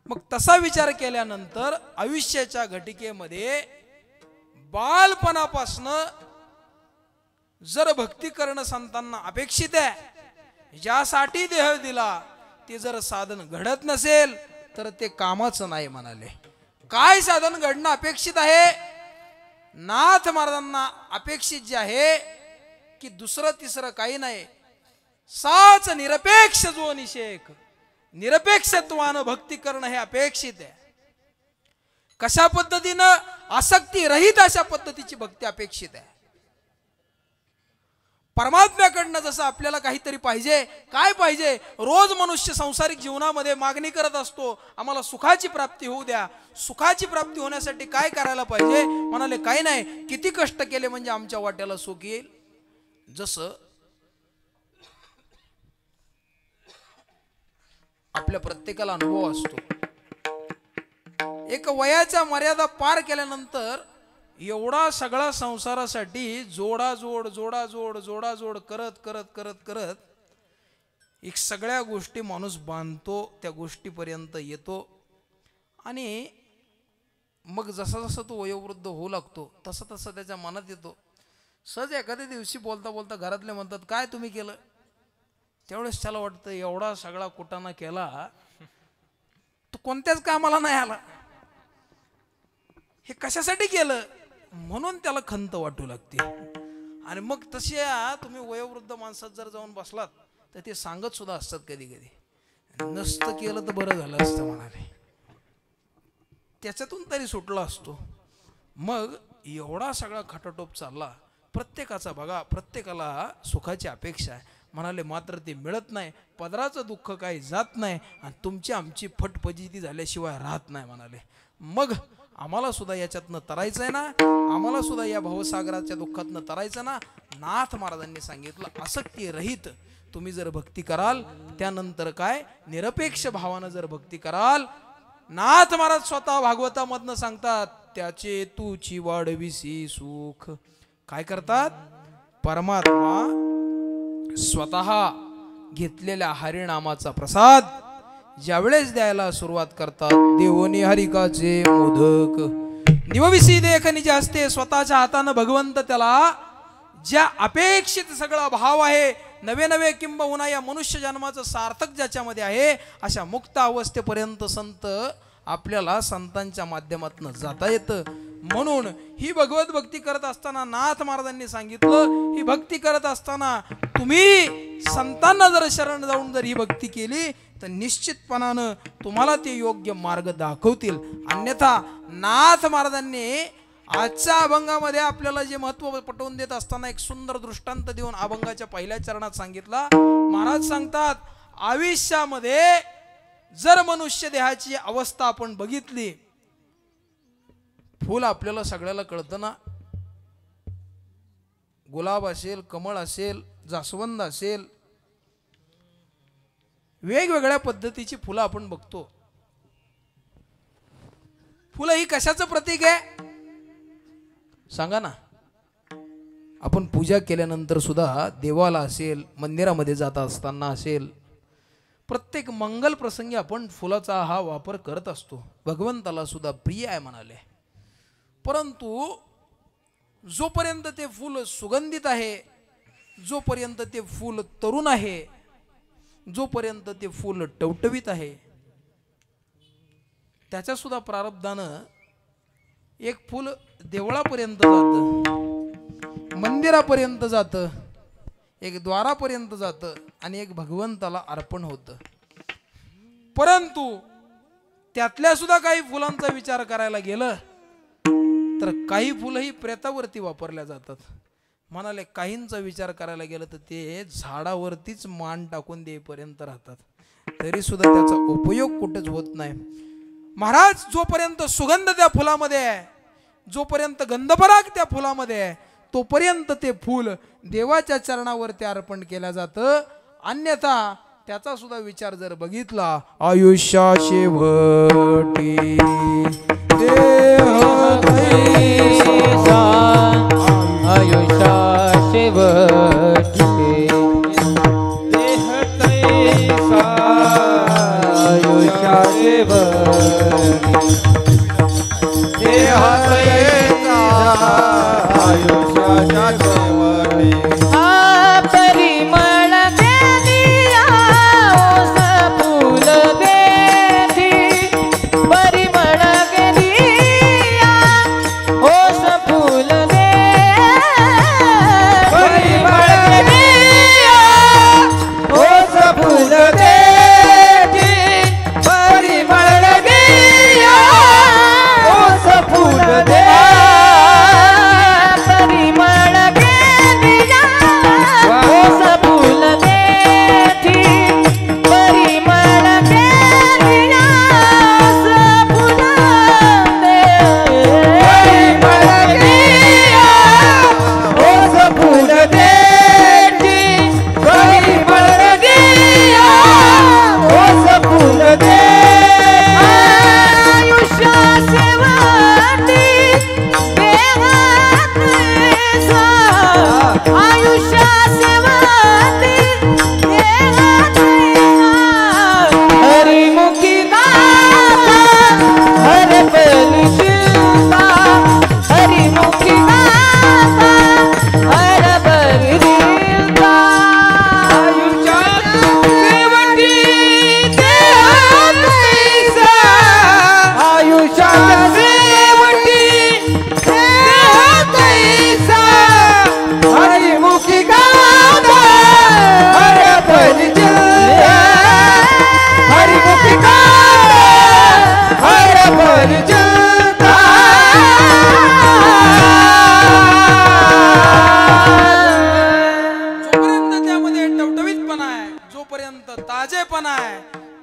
मग तसा विचार केल्यानंतर आयुष्याच्या घटिकेमध्ये बालपणापासनं जर भक्ती करणं संतांना अपेक्षित आहे, ज्यासाठी देह दिला ते जर साधन घडत नसेल तर ते कामाचं नाही म्हणाले. काय साधन घडणं अपेक्षित आहे? नाथ महाराजांना अपेक्षित जे आहे की दुसरं तिसरं काही नाही, साच निरपेक्ष जो निषेक, निरपेक्षत्वानं भक्ती करणं हे अपेक्षित आहे. कशा पद्धतीनं? आसक्ती रहित अशा पद्धतीची भक्ती अपेक्षित आहे. परमात्म्याकडनं जसं आपल्याला काहीतरी पाहिजे, काय पाहिजे? रोज मनुष्य सांसारिक जीवनामध्ये मागणी करत असतो, आम्हाला सुखाची प्राप्ती होऊ द्या. सुखाची प्राप्ती होण्यासाठी काय करायला पाहिजे? म्हणाले काही नाही, किती कष्ट केले म्हणजे आमच्या वाट्याला सुख येईल. जसं आपल्या प्रत्येकाला अनुभव असतो, एक वयाच्या मर्यादा पार केल्यानंतर एवढा सगळा संसारासाठी जोडाजोड जोडाजोड जोडाजोड करत करत करत करत एक सगळ्या गोष्टी माणूस बांधतो, त्या गोष्टीपर्यंत येतो. आणि मग जसा जसा तो वयोवृद्ध होऊ लागतो तसं तसं त्याच्या मनात येतो. सहज एखाद्या दिवशी बोलता बोलता घरातले म्हणतात काय तुम्ही केलं? त्यावेळेस त्याला वाटतं एवढा सगळा कुटाणा केला तो कोणत्याच कामाला नाही आला, हे कशासाठी केलं म्हणून त्याला खंत वाटू लागते. आणि मग तशा तुम्ही वयोवृद्ध माणसात जर जाऊन बसलात तर ते सांगत सुद्धा असतात कधी कधी, नसतं केलं तर बरं झालं असतं म्हणाले, त्याच्यातून तरी सुटला असतो. मग एवढा सगळा खटाटोप चालला प्रत्येकाचा. बघा, प्रत्येकाला सुखाची अपेक्षा आहे म्हणाले, मात्र ते मिळत नाही. पदराचं दुःख काही जात नाही आणि तुमची आमची फटफजिती झाल्याशिवाय राहत नाही म्हणाले. मग आम्हाला सुद्धा याच्यातनं तरायचं आहे ना, आम्हाला सुद्धा या भवसागराच्या दुःखातनं तरायचं ना. नाथ महाराजांनी सांगितलं, आसक्ती रहित तुम्ही जर भक्ती कराल, त्यानंतर काय निरपेक्ष भावानं जर भक्ती कराल, नाथ महाराज स्वतः भागवतामधनं सांगतात, त्याचे तूची वाढविसी सुख. काय करतात? परमात्मा स्वतः घेतलेल्या हरिनामाचा प्रसाद ज्यावेळेस द्यायला सुरुवात करतात, देवोनी हरिकाचे मोदक निवविसी देख निज हस्ते. स्वतःच्या हातानं भगवंत त्याला ज्या अपेक्षित सगळा भाव आहे, नवे नवे किंबहुना या मनुष्य जन्माचं सार्थक ज्याच्यामध्ये आहे, अशा मुक्त अवस्थेपर्यंत संत आपल्याला संतांच्या माध्यमातून जाता येतं. म्हणून ही भगवत भक्ती करत असताना नाथ महाराजांनी सांगितलं, ही भक्ती करत असताना तुम्ही संतांना जर शरण जाऊन जर ही भक्ती केली तर निश्चितपणानं तुम्हाला ते योग्य मार्ग दाखवतील. अन्यथा नाथ महाराजांनी आजच्या अभंगामध्ये आपल्याला जे महत्व पटवून देत असताना एक सुंदर दृष्टांत देऊन अभंगाच्या पहिल्या चरणात सांगितला. महाराज सांगतात, आयुष्यामध्ये जर मनुष्य देहाची अवस्था आपण बघितली, फुल आपल्याला सगळ्याला कळतं ना, गुलाब असेल, कमळ असेल, जास्वंद असेल, वेगवेगळ्या पद्धतीची फुलं आपण बघतो. फुलं ही कशाचं प्रतीक आहे सांगा ना. आपण पूजा केल्यानंतर सुद्धा देवाला असेल, मंदिरामध्ये जात असताना असेल, प्रत्येक मंगल प्रसंगी आपण फुलाचा हा वापर करत असतो. भगवंताला सुद्धा प्रिय आहे म्हणाले. परंतु जोपर्यंत ते फूल सुगंधित आहे, जोपर्यंत ते फूल तरुण आहे, जोपर्यंत ते फूल टवटवीत आहे, त्याच्या सुद्धा प्रारब्धानं एक फूल देवळापर्यंत जातं, मंदिरापर्यंत जातं, एक द्वारापर्यंत जातं आणि एक भगवंताला अर्पण होतं. परंतु त्यातल्या सुद्धा काही फुलांचा विचार करायला गेलं तर काही फुलंही प्रेतावरती वापरल्या जातात म्हणाले. काहींचा विचार करायला गेलं तर ते झाडावरतीच मान टाकून देईपर्यंत राहतात, तरी सुद्धा त्याचा उपयोग कुठेच होत नाही. महाराज, जोपर्यंत सुगंध त्या फुलामध्ये आहे, जोपर्यंत गंधपराग त्या फुलामध्ये आहे, तोपर्यंत ते फूल देवाच्या चरणावरती अर्पण केलं जातं. अन्यथा त्याचा सुद्धा विचार जर बघितला, आयुष्या शेवटी आयुष्या शेवटी देह तैसा, आयुष्या शेवटी देह तैसा, आयुष्याच्या शेवटी परिमळ देनिया ओस फूल देती, परिमळ देनिया ओस फूल दे, परिमळ देनिया ओस फूल देती, परिमळ देनिया ओस फूल दे, परिमळ देनिया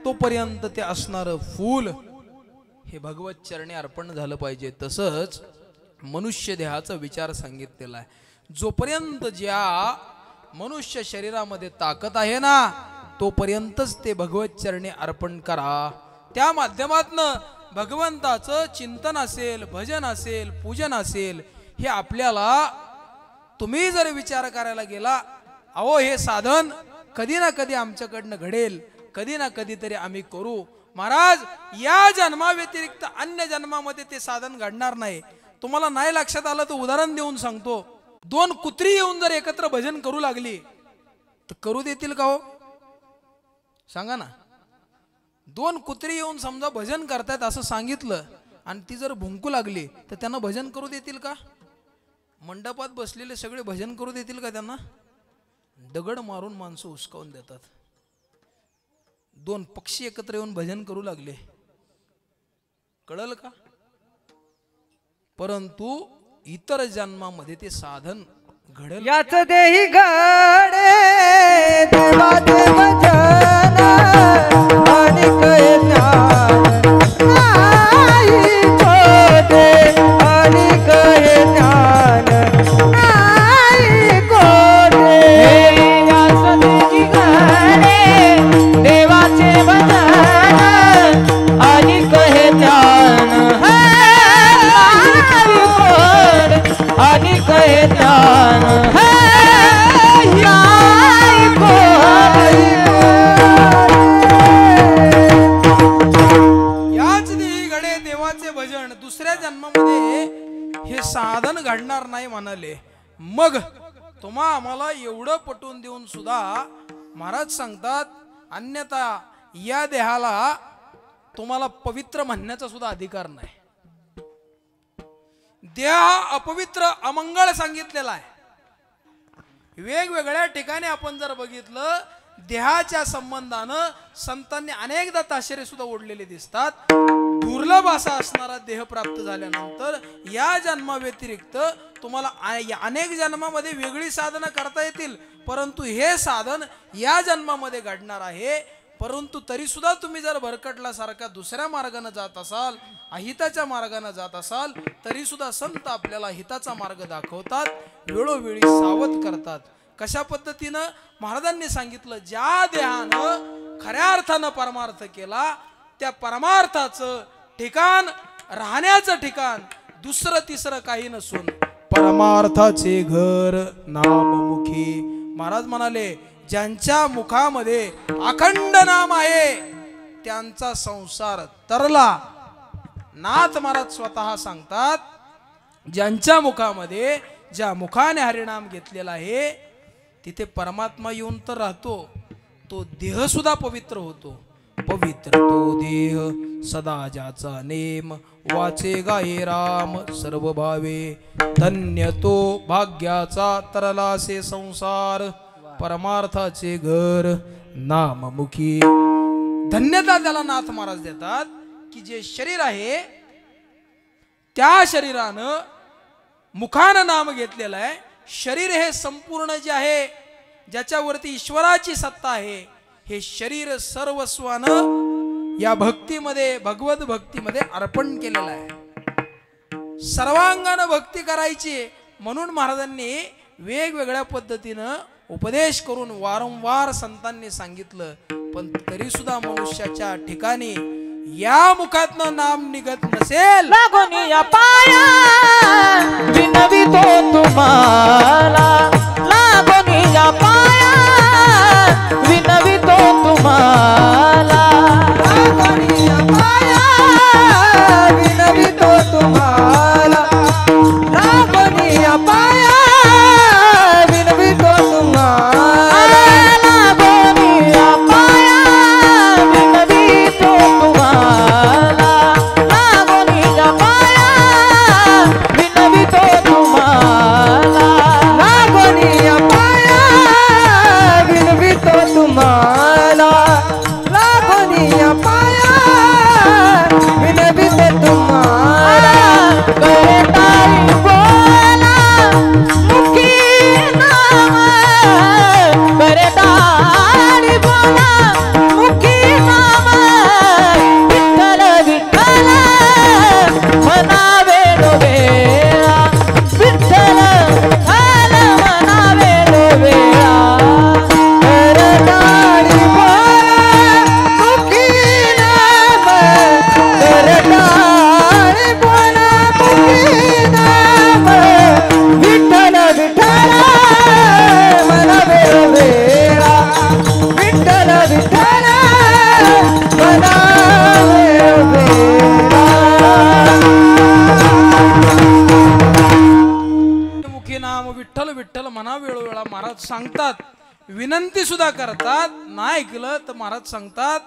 तोपर्यंत ते असणारं फूल हे भगवत चरणी अर्पण झालं पाहिजे. तसंच मनुष्य देहाचा विचार सांगितलेला आहे. जोपर्यंत ज्या मनुष्य शरीरामध्ये ताकद आहे ना तोपर्यंतच ते भगवत चरणी अर्पण करा. त्या माध्यमातनं भगवंताचं चिंतन असेल, भजन असेल, पूजन असेल, हे आपल्याला तुम्ही जर विचार करायला गेला, अहो हे साधन कधी ना कधी आमच्याकडनं घडेल, कधी ना कधी तरी आम्ही करू. महाराज, या जन्माव्यतिरिक्त अन्य जन्मामध्ये ते साधन घडणार नाही. तुम्हाला नाही लक्षात आलं तर उदाहरण देऊन सांगतो. 2 कुत्री येऊन जर एकत्र भजन करू लागली तर करू देतील का हो? सांगा ना. 2 कुत्री येऊन समजा भजन करतायत असं सांगितलं आणि ती जर भुंकू लागली तर त्यांना भजन करू देतील का? मंडपात बसलेले सगळे भजन करू देतील का त्यांना? दगड मारून माणसं हुसकावून देतात. 2 पक्षी एकत्र येऊन भजन करू लागले, कळलं का? परंतु इतर जन्मामध्ये ते साधन घडेल. याच देही घडे देवाचे भजन आणि कळे ज्ञान नाही कोठे, आणि कळे ज्ञान नाही कोठे. याच देही घडे देवाचे भजन आणि कळे ज्ञान आणि कळे ज्ञान याच देही घडे देवाचे भजन. दुसऱ्या जन्मामध्ये हे साधन घडणार नाही म्हणाले. मग तुम्हा आम्हाला एवढं पटवून देऊन सुद्धा महाराज सांगतात, अन्यथा या देहाला तुम्हाला पवित्र म्हणण्याचा सुद्धा अधिकार नाही. देह अपवित्र अमंगळ सांगितलेला आहे. वेगवेगळ्या ठिकाणी आपण जर बघितलं, देहाच्या संबंधानं संतांनी अनेकदा ताशेरे सुद्धा ओढलेले दिसतात. दुर्लभ असा असणारा देह प्राप्त झाल्यानंतर या जन्माव्यतिरिक्त तुम्हाला अनेक जन्मामध्ये वेगळी साधनं करता येतील, परंतु हे साधन या जन्मामध्ये घडणार आहे. परंतु तरी सुद्धा तुम्ही जर भरकटल्यासारखा दुसऱ्या मार्गाने जात असाल, अहिताच्या मार्गाने जात असाल, तरी सुद्धा संत आपल्याला हिताचा मार्ग दाखवतात, वेळोवेळी सावध करतात. कशा पद्धतीनं? महाराजांनी सांगितलं, ज्या देहानं खऱ्या अर्थानं परमार्थ केला त्या परमार्थाचं ठिकाण, राहण्याचं ठिकाण दुसरं तिसरं काही नसून परमार्थाचे घर नाममुखी. महाराज म्हणाले, ज्यांच्या मुखामध्ये अखंड नाम आहे त्यांचा संसार तरला. नाथ महाराज स्वतः सांगतात, ज्यांच्या मुखामध्ये, ज्या मुखाने हरिनाम घेतलेला आहे तिथे परमात्मा येऊन तर राहतो, तो देह सुद्धा पवित्र होतो. पवित्र तो देह सदा ज्याचा नेम, वाचे गाये राम सर्व भावे. धन्य तो भाग्याचा तरलासे संसार, परमार्थाचे घर नाममुखी. धन्यता त्याला नाथ महाराज देतात की जे शरीर आहे त्या शरीरानं मुखानं नाम घेतलेलं आहे. शरीर हे संपूर्ण जे आहे, ज्याच्यावरती ईश्वराची सत्ता आहे, हे शरीर सर्वस्वानं या भक्तीमध्ये, भगवत भक्तीमध्ये अर्पण केलेलं आहे. सर्वांगानं भक्ती करायची म्हणून महाराजांनी वेगवेगळ्या पद्धतीनं उपदेश करून वारंवार संतांनी सांगितलं. पण तरी सुद्धा मनुष्याच्या ठिकाणी या मुखातनं नाम निघत नसेल, लागोनी या पाया विनवितो तुम्हाला, लागोनी या पाया विनवितो तुम्हाला, लागोनी या पाया विनवितो तुम्हाला, लागोनी या पाया विनवितो तुम्हाला, लागोनी या पाया विनवितो तुम्हाला, लागोनी या पाया विनवितो तुम्हाला, लागोनी महाराज सांगतात, विनंती सुद्धा करतात. नाही ऐकलं तर महाराज सांगतात,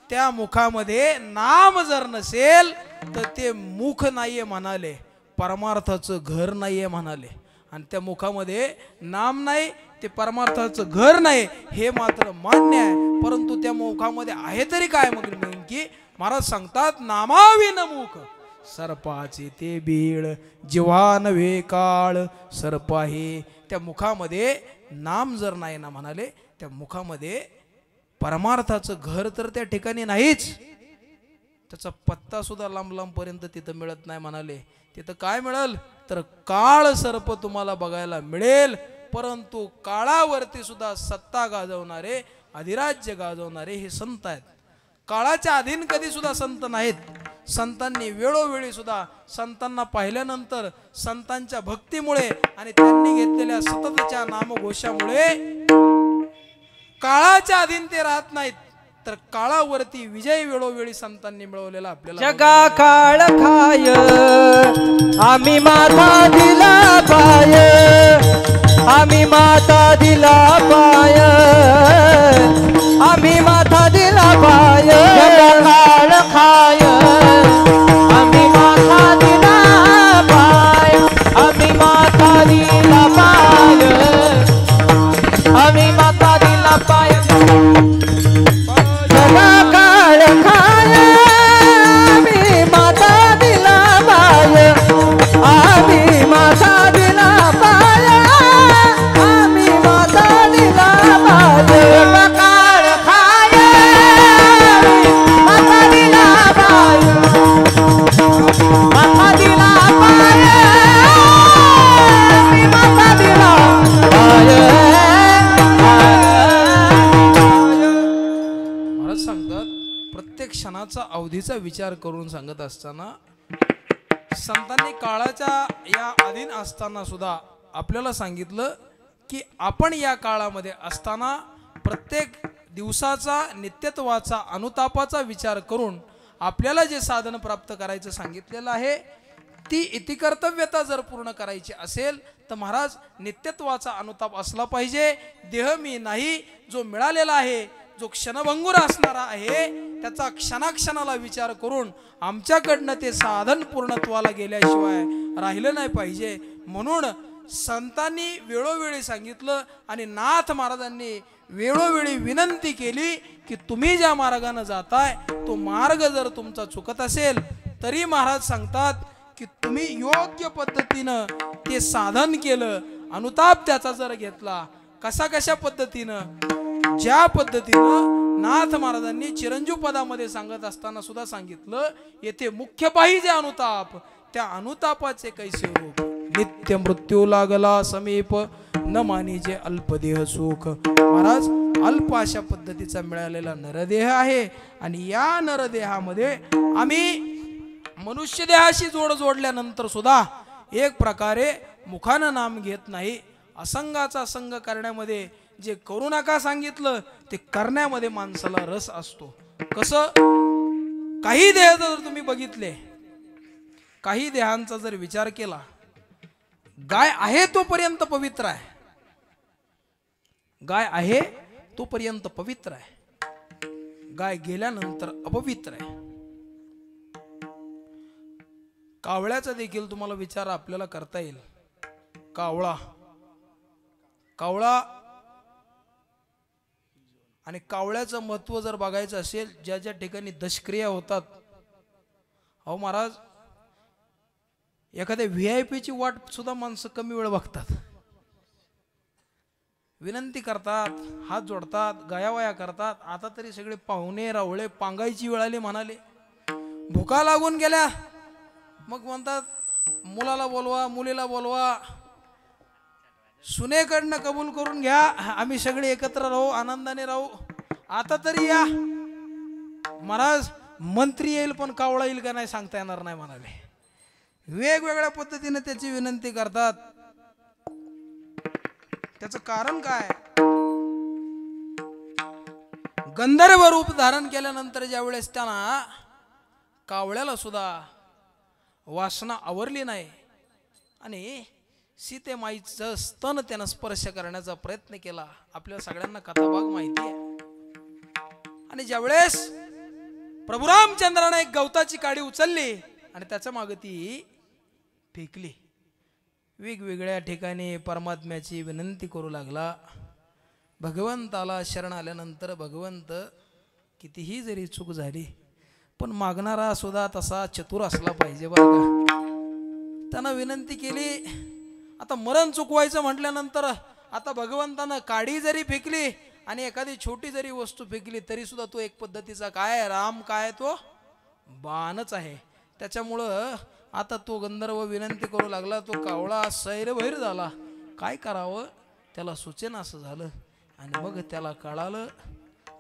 त्या मुखामध्ये नाम जर नसेल तर ते मुख नाहीये म्हणाले, परमार्थाचं घर नाहीये म्हणाले. आणि त्या मुखामध्ये नाम नाही, ते परमार्थाचं घर नाही, हे मात्र मान्य आहे. परंतु त्या मुखामध्ये आहे तरी काय? मग की महाराज सांगतात, नामाविन मुख सर्पाचे ते बीळ, जीवा नव्हे काळ सर्प आहे. त्या मुखामध्ये नाम जर नाही ना म्हणाले, त्या मुखामध्ये परमार्थाचं घर तर त्या ठिकाणी नाहीच, त्याचा पत्ता सुद्धा लांब लांब पर्यंत तिथं मिळत नाही म्हणाले. तिथं काय मिळेल तर काळ सर्प तुम्हाला बघायला मिळेल. परंतु काळावरती सुद्धा सत्ता गाजवणारे, अधिराज्य गाजवणारे हे संत आहेत. काळाच्या अधीन कधी सुद्धा संत नाहीत. संतांनी वेळोवेळी सुद्धा संतांना पाहिल्यानंतर, संतांच्या भक्तीमुळे आणि त्यांनी घेतलेल्या सततच्या नामघोषामुळे काळाच्या अधीन ते राहत नाहीत, तर काळावरती विजय वेळोवेळी संतांनी मिळवलेला आपल्याला. जगा काळ खाय आम्ही माता दिला पाय, आम्ही माता दिला पाय, आम्ही माता दिला पाय. जगा काळ खाय आम्ही माता दिला पाय, आम्ही माता दिला पाय, आम्ही माता दिला पाय. अवधीचा विचार करून सांगत असताना, संतांनी काळाच्या या अधीन असताना सुद्धा आपल्याला सांगितलं की आपण या काळामध्ये असताना प्रत्येक दिवसाचा, नित्यत्वाचा, अनुतापाचा विचार करून आपल्याला जे साधन प्राप्त करायचं सांगितलेलं आहे, ती इतिकर्तव्यता जर पूर्ण करायची असेल तर महाराज नित्यत्वाचा अनुताप असला पाहिजे. देह मी नाही, जो मिळालेला आहे, जो क्षणभंगुर असणारा आहे, त्याचा क्षणाक्षणाला विचार करून आमच्याकडनं ते साधन पूर्णत्वाला गेल्याशिवाय राहिलं नाही पाहिजे. म्हणून संतांनी वेळोवेळी सांगितलं आणि नाथ महाराजांनी वेळोवेळी विनंती केली की तुम्ही ज्या मार्गाने जाताय तो मार्ग जर तुमचा चुकत असेल तरी महाराज सांगतात की तुम्ही योग्य पद्धतीनं ते साधन केलं, अनुताप त्याचा जर घेतला, कशा पद्धतीनं, ज्या पद्धतीनं नाथ महाराजांनी चिरंजीव पदामध्ये सांगत असताना सुद्धा सांगितलं, येथे मुख्य पाहिजे अनुताप, त्या अनुतापाचे कैसे रूप. नित्य मृत्यू लागला समीप, न मानीचे अल्पदेह सुख. महाराज अल्प अशा पद्धतीचा मिळालेला नरदेह आहे आणि या नरदेहामध्ये आम्ही मनुष्य देहाशी जोडल्यानंतर सुद्धा एक प्रकारे मुखानं नाम घेत नाही. असंगाचा संग करण्यामध्ये जे करू नका सांगितलं ते करण्यामध्ये माणसाला रस असतो. कसं, काही देह जर तुम्ही बघितले, काही देहांचा जर विचार केला, गाय आहे तोपर्यंत पवित्र आहे, गाय आहे तोपर्यंत पवित्र आहे, गाय गेल्यानंतर अपवित्र आहे. कावळ्याचा देखील तुम्हाला विचार आपल्याला करता येईल. कावळा आणि कावळ्याचं महत्व जर बघायचं असेल, ज्या ज्या ठिकाणी दशक्रिया होतात, अहो महाराज एखाद्या VIP ची वाट सुद्धा माणसं कमी वेळ बघतात, विनंती करतात, हात जोडतात, गायावाया करतात. आता तरी सगळे पाहुणे रावळे पांगायची वेळ आली म्हणाले, भुका लागून गेल्या, मग म्हणतात मुलाला बोलवा, मुलीला बोलवा, सुनेकडनं कबूल करून घ्या, आम्ही सगळे एकत्र राहू, आनंदाने राहू. आता तरी या. महाराज मंत्री येईल पण कावळा येईल का नाही सांगता येणार नाही म्हणाले. वेगवेगळ्या पद्धतीने त्याची विनंती करतात. त्याचं कारण काय? गंधर्व रूप धारण केल्यानंतर ज्या वेळेस त्यांना कावळ्याला सुद्धा वासना आवरली नाही आणि सीतेमाईचं स्तन त्यानं स्पर्श करण्याचा प्रयत्न केला. आपल्या सगळ्यांना कथाभाग माहिती आहे. आणि ज्यावेळेस प्रभू रामचंद्राने एक गवताची काडी उचलली आणि त्याच्या मागे ती फेकली. वेगवेगळ्या ठिकाणी परमात्म्याची विनंती करू लागला. भगवंताला शरण आल्यानंतर भगवंत कितीही जरी चूक झाली पण मागणारा सुद्धा तसा चतुर असला पाहिजे बरं का. त्यानं विनंती केली. आता मरण चुकवायचं म्हटल्यानंतर आता भगवंतानं काडी जरी फेकली आणि एखादी छोटी जरी वस्तू फेकली तरी सुद्धा तो एक पद्धतीचा काय राम काय तो बाणच आहे. त्याच्यामुळं आता तो गंधर्व विनंती करू लागला. तो कावळा सैरभैर झाला. काय करावं त्याला सुचेना असं झालं. आणि मग त्याला कळालं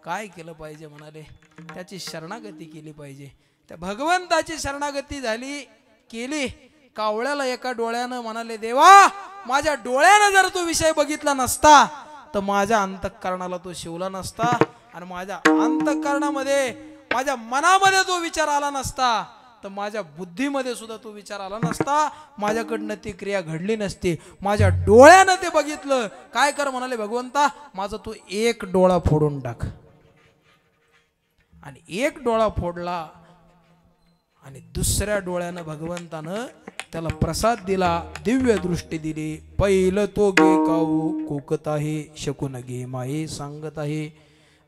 काय केलं पाहिजे. म्हणाले त्याची शरणागती केली पाहिजे. त्या भगवंताची शरणागती झाली केली. कावळ्याला एका डोळ्यानं म्हणाले देवा माझ्या डोळ्यानं जर तो विषय बघितला नसता तर माझ्या अंतःकरणाला तो शिवला नसता आणि माझ्या अंतःकरणामध्ये माझ्या मनामध्ये तो विचार आला नसता तर माझ्या बुद्धीमध्ये सुद्धा तो विचार आला नसता. माझ्याकडनं ती क्रिया घडली नसती. माझ्या डोळ्यानं ते बघितलं. काय कर म्हणाले भगवंता माझा तू एक डोळा फोडून टाक. आणि एक डोळा फोडला आणि दुसऱ्या डोळ्यानं भगवंतानं त्याला प्रसाद दिला. दिव्य दृष्टी दिली. पहिलं तो गे काऊ कोकत आहे शकून गे माये सांगत आहे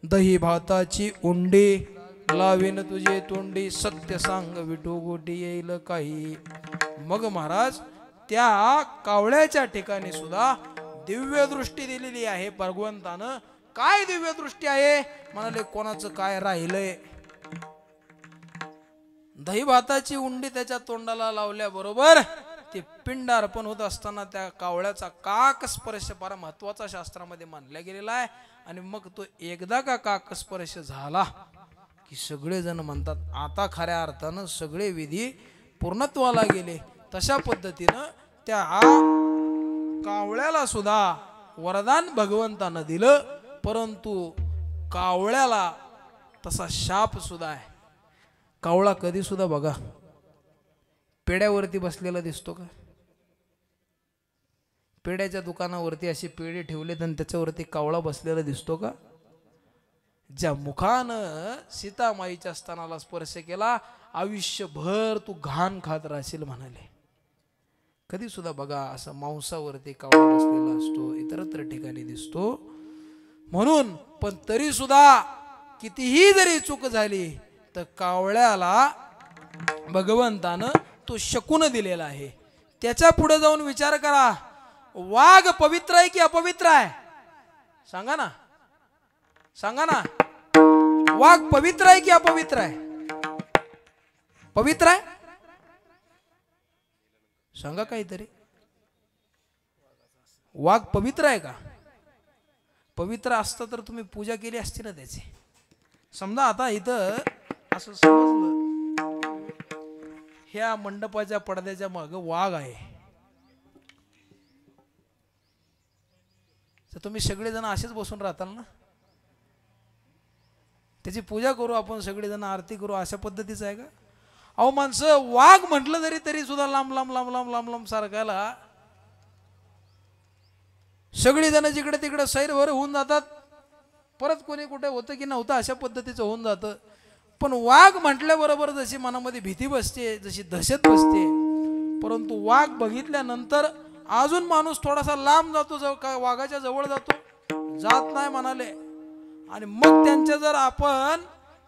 दही भाताची उंडी लावीन तुझे तोंडी सत्य सांग विठू गोटी येईल काही. मग महाराज त्या कावळ्याच्या ठिकाणी सुद्धा दिव्य दृष्टी दिलेली आहे भगवंतानं. काय दिव्य दृष्टी आहे म्हणाले कोणाचं काय राहिलंय. दही भाताची उंडी त्याच्या तोंडाला लावल्याबरोबर ते पिंड अर्पण होत असताना त्या कावळ्याचा काक स्पर्श फार महत्वाचा शास्त्रामध्ये मानला गेलेला आहे. आणि मग तो एकदा का काक स्पर्श झाला की सगळेजण म्हणतात आता खऱ्या अर्थानं सगळे विधी पूर्णत्वाला गेले. तशा पद्धतीनं त्या कावळ्याला सुद्धा वरदान भगवंतानं दिलं. परंतु कावळ्याला तसा शाप सुद्धा आहे. कावळा कधी सुद्धा बघा पेड्यावरती बसलेला दिसतो का. पेड्याच्या दुकानावरती अशी पेढे ठेवलेत आणि त्याच्यावरती कावळा बसलेला दिसतो का. ज्या मुखानं सीतामाईच्या स्तनाला स्पर्श केला आयुष्यभर तू घाण खात राहशील म्हणाले. कधी सुद्धा बघा असं मांसावरती कावळा बसलेला असतो. इतरत्र ठिकाणी दिसतो. म्हणून पण तरी सुद्धा कितीही जरी चूक झाली तर कावळ्याला भगवंतानं तो शकून दिलेला आहे. त्याच्या पुढे जाऊन विचार करा वाघ पवित्र आहे की अपवित्र आहे. सांगा ना सांगा ना. वाघ पवित्र आहे की अपवित्र आहे. पवित्र आहे सांगा काहीतरी. वाघ पवित्र आहे का. पवित्र असतं तर तुम्ही पूजा केली असती ना त्याची. समजा आता इथं असं समजलं ह्या मंडपाच्या पडद्याच्या मागे वाघ आहे तर तुम्ही सगळेजण असेच बसून राहताल ना. त्याची पूजा करू आपण सगळेजण आरती करू अशा पद्धतीचं आहे का. अहो माणसं वाघ म्हटलं तरी सुद्धा लांब लांब लांब लांब लांब लांब सारखायला सगळी जण जिकडे तिकडे सैरभर होऊन जातात. परत कोणी कुठे होतं की नव्हतं अशा पद्धतीचं होऊन जातं. पण वाघ म्हटल्याबरोबर जशी मनामध्ये भीती बसते जशी दहशत बसते. परंतु वाघ बघितल्यानंतर अजून माणूस थोडासा लांब जातो. वाघाच्या जवळ जातो जात नाही म्हणाले. आणि मग त्यांच्या जर आपण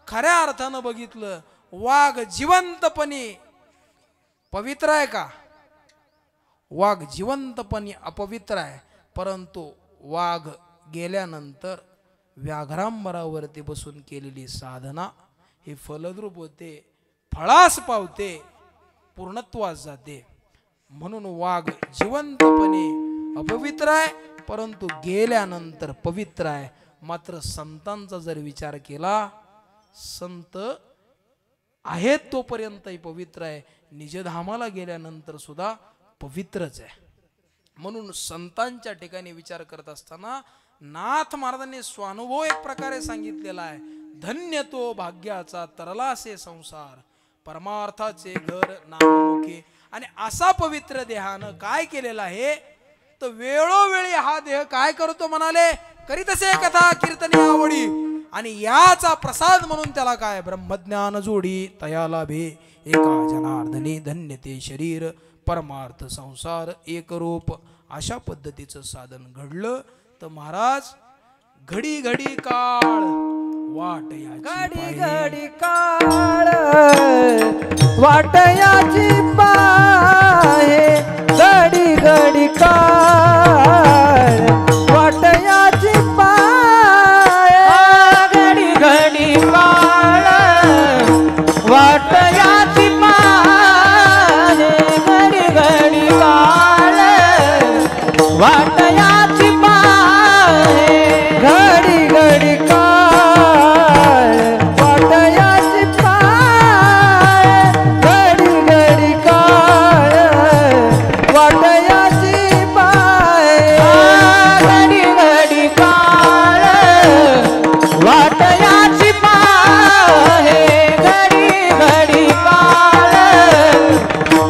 खऱ्या अर्थानं बघितलं वाघ जिवंतपणे पवित्र आहे का. वाघ जिवंतपणे अपवित्र आहे. परंतु वाघ गेल्यानंतर व्याघ्रांबरावरती बसून केलेली साधना ही फलद्रूप होते. फळास पावते पूर्णत्वास जाते. म्हणून वाघ जिवंतपणे अपवित्र आहे परंतु गेल्यानंतर पवित्र आहे. मात्र संतांचा जर विचार केला संत आहेत तोपर्यंतही पवित्र आहे. निजधामाला गेल्यानंतर सुद्धा पवित्रच आहे. म्हणून संतांच्या ठिकाणी विचार करत असताना नाथ महाराजांनी स्वानुभव एक प्रकारे सांगितलेला आहे. धन्य तो भाग्याचा तरलासे संसार परमार्थाचे घर नाममुखे. आणि असा पवित्र देहानं काय केलेला आहे तर वेळोवेळी हा देह काय करतो म्हणाले, करीत असे कथा कीर्तनी आवडी, आणि याचा प्रसाद म्हणून त्याला काय ब्रह्मज्ञान जोडी तयाला भे एका जनार्दनी धन्य ते शरीर परमार्थ संसार एक रूप. अशा पद्धतीचं साधन घडलं तर महाराज घडी घडी काळ वाट घडी घडी काळ वाटयाची पाहे, घडी घडी काळ वाटयाची पाहे, घडी घडी काळ वाटयाची पाहे, घडी घडी काळ वाटयाची पाहे, घडी घडी काळ वाटयाची पाहे, घडी घडी काळ वाटयाची पाहे, घडी घडी काळ वाटयाची पाहे, घडी घडी काळ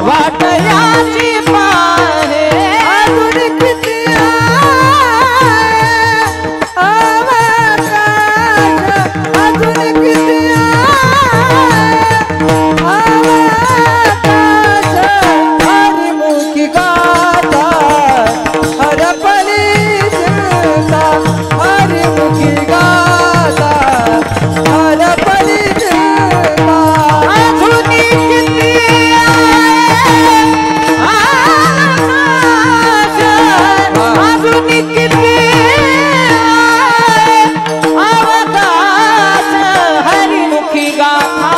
वाटयाची पाहे. अजून किती अवकाश, अजून किती अवकाश, हरिमुखी गाथा हरपली चिंता, हरिमुखी गाथा हरपली चिंता. अजून किती अवकाश, अजून किती अवकाश, हरिमुखी गाथा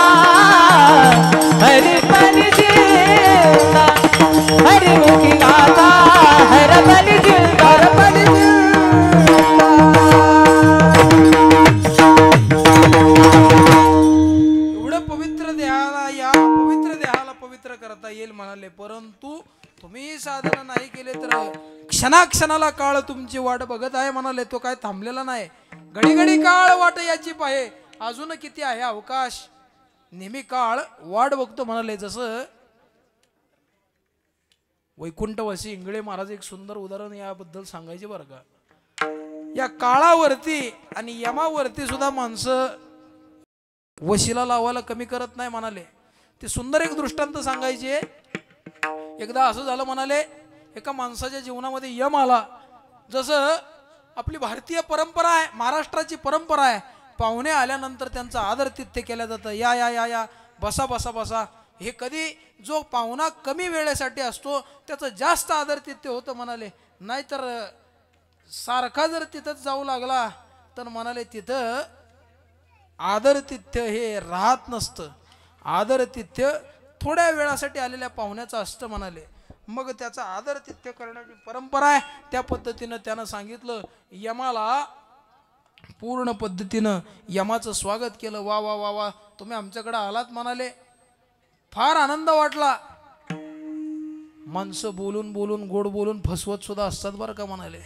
हरपली चिंता, हरिमुखी गाथा हरपली चिंता, हरपली एवढं पवित्र देहाला या पवित्र देहाला पवित्र करता येईल म्हणाले. परंतु तुम्ही साधन नाही केले तर क्षणाक्षणाला काळ तुमची वाट बघत आहे म्हणाले. तो काय थांबलेला नाही. घडी घडी काळ वाट याची पाहे, अजून किती आहे अवकाश, नेहमी काळ वाट बघतो म्हणाले. जसं वैकुंठवासी इंगळे महाराज एक सुंदर उदाहरण याबद्दल सांगायचे बरं का. या काळावरती आणि यमावरती सुद्धा माणसं वशिला लावायला कमी करत नाही म्हणाले. ते सुंदर एक दृष्टांत सांगायचे. एकदा असं झालं म्हणाले, एका माणसाच्या जीवनामध्ये यम आला. जसं आपली भारतीय परंपरा आहे, महाराष्ट्राची परंपरा आहे, पाहुणे आल्यानंतर त्यांचा आदरातिथ्य केलं जातं. या या या या बसा बसा बसा. हे कधी जो पाहुणा कमी वेळेसाठी असतो त्याचं जास्त आदरातिथ्य होतं म्हणाले. नाहीतर सारखा जर तिथंच जाऊ लागला तर म्हणाले तिथं आदरातिथ्य हे राहत नसतं. आदरातिथ्य थोड्या वेळासाठी आलेल्या पाहुण्याचं असतं म्हणाले. मग त्याचा आदरातिथ्य करण्याची परंपरा आहे. त्या पद्धतीनं त्यानं सांगितलं, यमाला पूर्ण पद्धतीनं यमाचं स्वागत केलं. वा वा वा वा, तुम्ही आमच्याकडे आलात म्हणाले. फार आनंद वाटला. माणसं बोलून बोलून गोड बोलून फसवत सुद्धा असतात बरं का म्हणाले.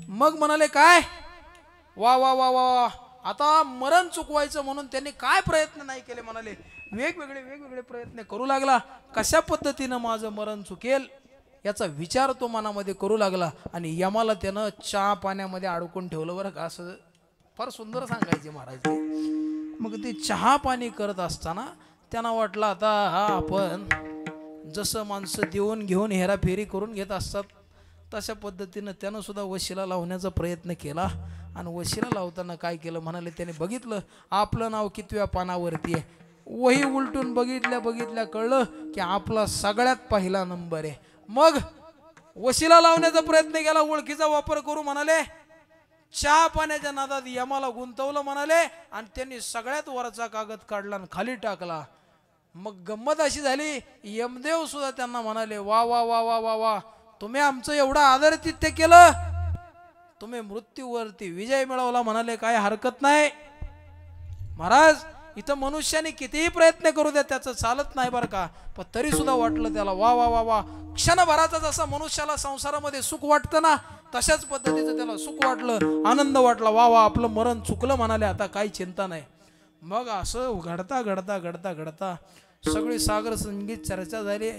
मग म्हणाले काय वा वा वा वा, आता मरण चुकवायचं म्हणून त्यांनी काय प्रयत्न नाही केले म्हणाले. वेगवेगळे प्रयत्न करू लागला. कशा पद्धतीनं माझं मरण चुकेल याचा विचार तो मनामध्ये करू लागला. आणि यमाला त्यानं चहा पाण्यामध्ये अडकून ठेवलं बरं का. असं फार सुंदर सांगायचे महाराज ते. मग ते चहा पाणी करत असताना त्यांना वाटलं आता हा आपण जसं माणसं देऊन घेऊन हेराफेरी करून घेत असतात तशा पद्धतीनं त्यानं सुद्धा वशिला लावण्याचा प्रयत्न केला. आणि वशिला लावताना काय केलं म्हणाले, त्याने बघितलं आपलं नाव कितव्या पानावरती आहे. वही उलटून बघितल्या कळलं की आपला सगळ्यात पहिला नंबर आहे. मग वशिला लावण्याचा प्रयत्न केला, ओळखीचा वापर करू म्हणाले. चहा पाण्याच्या नादात यमाला गुंतवलं म्हणाले. आणि त्यांनी सगळ्यात वरचा कागद काढला आणि खाली टाकला. मग गंमत अशी झाली, यमदेव सुद्धा त्यांना म्हणाले, वा वा वा वा वा वा, तुम्ही आमचं एवढं आदरातिथ्य केलं, तुम्ही मृत्यूवरती विजय मिळवला म्हणाले. काय हरकत नाही महाराज. इथं मनुष्याने कितीही प्रयत्न करू द्या त्याचं चालत नाही बरं का. पण तरी सुद्धा वाटलं त्याला वा वा वा वा. क्षणभराचा जसा मनुष्याला संसारामध्ये सुख वाटतं ना, तशाच पद्धतीचं त्याला सुख वाटलं, आनंद वाटला. वा वा, आपलं मरण चुकलं म्हणाले, आता काही चिंता नाही. मग असं घडता घडता घडता घडता सगळी सागर संगीत चर्चा झाली.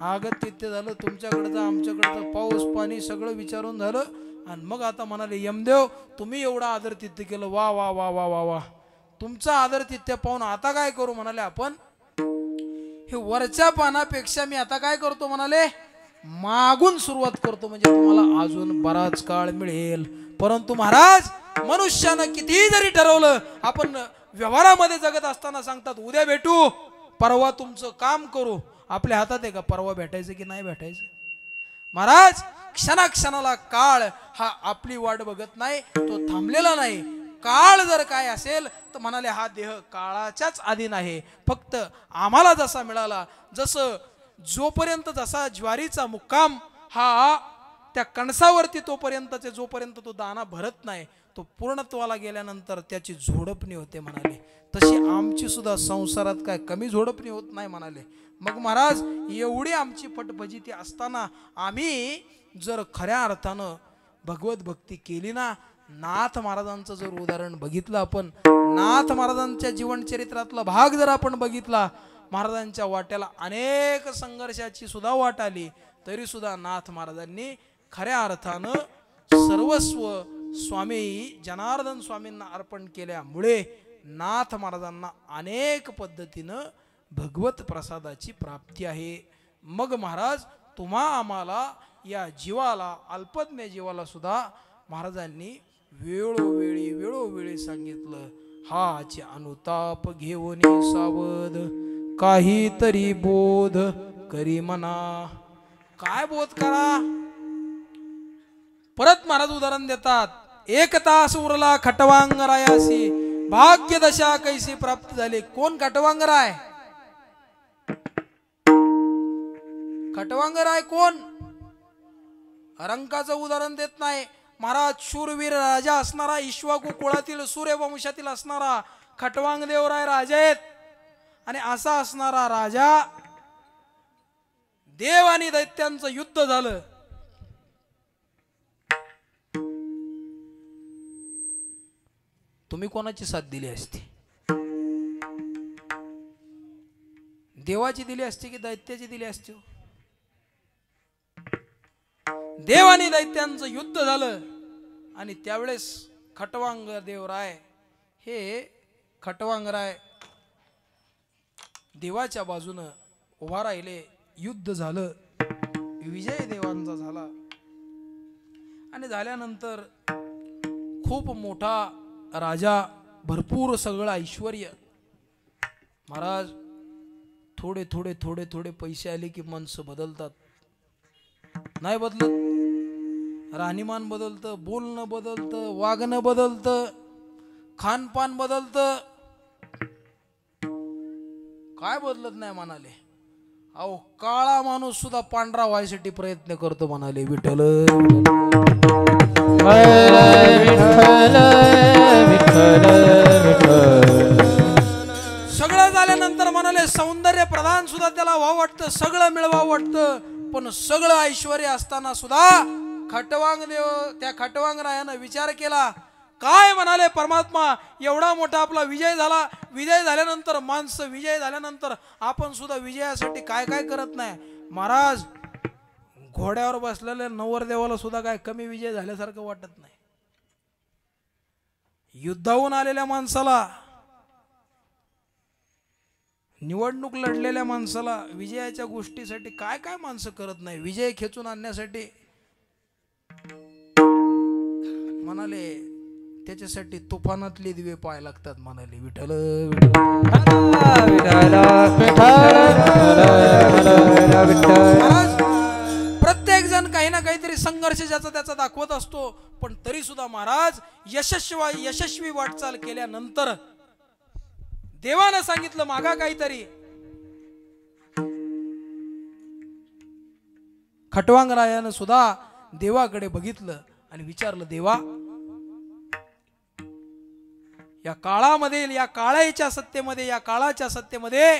आगत्य झालं तुमच्याकडचं आमच्याकडचं पाऊस पाणी सगळं विचारून झालं आणि मग आता म्हणाले यमदेव तुम्ही एवढं आदरतिथ्य केलं वा वा वा वा वा वा तुमचा आदरतिथ्य पाहून आता काय करू म्हणाले आपण हे वरच्या पानापेक्षा मी आता काय करतो म्हणाले मागून सुरुवात करतो म्हणजे तुम्हाला अजून बराच काळ मिळेल. परंतु महाराज मनुष्यानं कितीही जरी ठरवलं आपण व्यवहारामध्ये जगत असताना सांगतात उद्या भेटू परवा तुमचं काम करू आपल्या हातात आहे का परवा भेटायचं की नाही भेटायचं. महाराज क्षणाक्षणाला काळ हा आपली वाट बघत नाही तो थांबलेला नाही. काळ जर काय असेल तर म्हणाले हा देह काळाच्याच अधीन आहे. फक्त आम्हाला जसा मिळाला जसं जोपर्यंत जसा ज्वारीचा मुक्काम हा त्या कणसावरती तोपर्यंतचे जोपर्यंत तो दाना भरत नाही तो पूर्णत्वाला गेल्यानंतर त्याची झोडपणी होते म्हणाले तशी आमची सुद्धा संसारात काय कमी झोडपणी होत नाही म्हणाले. मग महाराज एवढी आमची फटफजिती असताना आम्ही जर खऱ्या अर्थानं भगवत भक्ती केली ना नाथ महाराजांचं जर उदाहरण बघितलं आपण नाथ महाराजांच्या जीवनचरित्रातला भाग जर आपण बघितला महाराजांच्या वाट्याला अनेक संघर्षाची सुद्धा वाट आली तरी सुद्धा नाथ महाराजांनी खऱ्या अर्थानं सर्वस्व स्वामी जनार्दन स्वामींना अर्पण केल्यामुळे नाथ महाराजांना अनेक पद्धतीनं भगवत प्रसादाची प्राप्ती आहे. मग महाराज तुम्हा आम्हाला या जीवाला अल्पज्ञ जीवाला सुद्धा महाराजांनी वेळोवेळी सांगितलं हाचे अनुताप घेऊन सावध काहीतरी बोध करी मना. काय बोध करा परत महाराज उदाहरण देतात एक तास उरला खटवांगरायासी भाग्य दशा कैसी प्राप्त झाली. कोण खटवांगराय खटवांगराय कोण रंकाचं उदाहरण देत नाही. महाराज शूरवीर राजा असणारा इक्ष्वाकू कुळातील सूर्यवंशातील असणारा खटवांग देवराय राजा आहेत आणि असा असणारा राजा देव आणि दैत्यांचं युद्ध झालं. तुम्ही कोणाची साथ दिली असती देवाची दिली असती की दैत्याची दिली असती. देव आणि दैत्यांचं युद्ध झालं आणि त्यावेळेस खटवांग देवराय हे खटवांगराय देवाच्या बाजूनं उभा राहिले. युद्ध झालं विजय देवांचा झाला आणि झाल्यानंतर खूप मोठा राजा भरपूर सगळं ऐश्वर. महाराज थोडे थोडे थोडे थोडे पैसे आले की माणसं बदलतात नाही बदलत. राहणीमान बदलतं बोलणं बदलतं वागणं बदलतं खानपान बदलतं काय बदलत नाही म्हणाले. अहो काळा माणूस सुद्धा पांढरा व्हायसाठी प्रयत्न करतो म्हणाले विठ्ठल सगळं झाल्यानंतर म्हणाले सौंदर्य प्रधान सुद्धा त्याला व्हावं वाटतं सगळं मिळवावं वाटतं पण सगळं ऐश्वर्य असताना सुद्धा खटवांग देव त्या खटवांगरायानं विचार केला काय म्हणाले परमात्मा एवढा मोठा आपला विजय झाला विजय झाल्यानंतर माणसं विजय झाल्यानंतर आपण सुद्धा विजयासाठी काय काय करत नाही. महाराज घोड्यावर बसलेल्या नवरदेवाला सुद्धा काय कमी विजय झाल्यासारखं वाटत नाही. युद्धाहून आलेल्या माणसाला निवडणूक लढलेल्या माणसाला विजयाच्या गोष्टीसाठी काय काय माणसं करत नाही. विजय खेचून आणण्यासाठी म्हणाले त्याच्यासाठी तुफानातले दिवे पाय लागतात म्हणाले विठ्ठल प्रत्येक जण काही ना काहीतरी संघर्ष ज्याचा त्याचा दाखवत असतो पण तरी सुद्धा महाराज यशस्वी वाटचाल केल्यानंतर देवानं सांगितलं मागा काहीतरी. खटवांगरायानं सुद्धा देवाकडे बघितलं आणि विचारलं देवा या काळामध्ये या काळाच्या सत्तेमध्ये या काळाच्या सत्तेमध्ये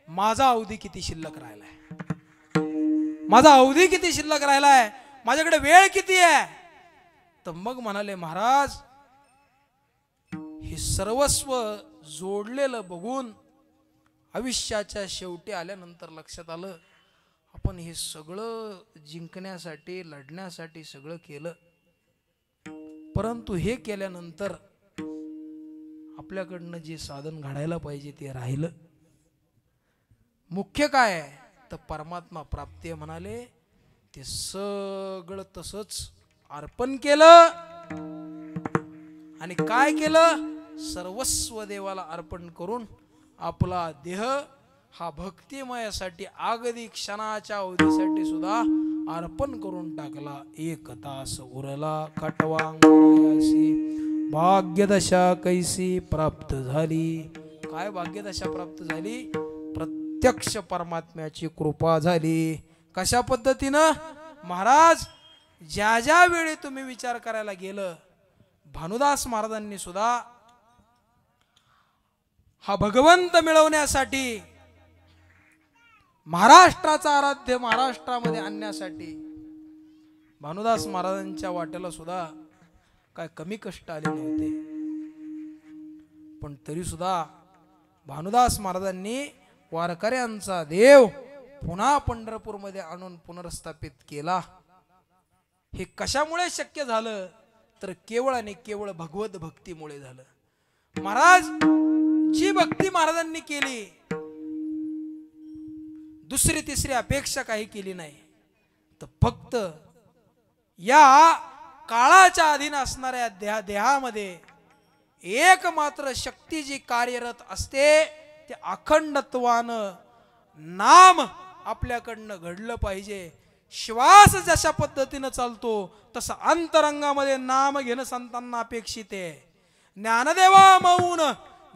माझा अवधी किती शिल्लक राहिलाय माझा अवधी किती शिल्लक राहिलाय माझ्याकडे वेळ किती आहे. तर मग म्हणाले महाराज हे सर्वस्व जोडलेलं बघून आयुष्याच्या शेवटी आल्यानंतर लक्षात आलं आपण हे सगळं जिंकण्यासाठी लढण्यासाठी सगळं केलं, परंतु हे केल्यानंतर आपल्याकडनं जे साधन घडायला पाहिजे ते राहिलं. मुख्य काय आहे तर परमात्मा प्राप्ती म्हणाले. ते सगळं तसंच अर्पण केलं आणि काय केलं, सर्वस्व देवाला अर्पण करून आपला देह हा भक्तिमयासाठी अगदी क्षणाच्या अवधीसाठी सुद्धा अर्पण करून टाकला. एक तास उरला खटवांगयासी, भाग्यदशा कैसी प्राप्त झाली. काय भाग्यदशा प्राप्त झाली? प्रत्यक्ष परमात्म्याची कृपा झाली. कशा पद्धतीनं महाराज, ज्या ज्या वेळी तुम्ही विचार करायला गेलं, भानुदास महाराजांनी सुद्धा हा भगवंत मिळवण्यासाठी, महाराष्ट्राचा आराध्य महाराष्ट्रामध्ये आणण्यासाठी भानुदास महाराजांच्या वाट्याला सुद्धा काय कमी कष्ट आले नव्हते. पण तरी सुद्धा भानुदास महाराजांनी वारकऱ्यांचा देव पुन्हा पंढरपूरमध्ये आणून पुनर्स्थापित केला. हे कशामुळे शक्य झालं तर केवळ आणि केवळ भगवत भक्तीमुळे झालं. महाराज, जी भक्ती महाराजांनी केली, दुसरी तिसरी अपेक्षा काही केली नाही, तर फक्त या काळाच्या अधीन असणाऱ्या देहामध्ये एकमात्र शक्ती जी कार्यरत असते ते अखंडत्वानं नाम आपल्याकडनं घडलं पाहिजे. श्वास जशा पद्धतीनं चालतो तसं अंतरंगामध्ये नाम घेणं संतांना अपेक्षित आहे. ज्ञानदेवा मौन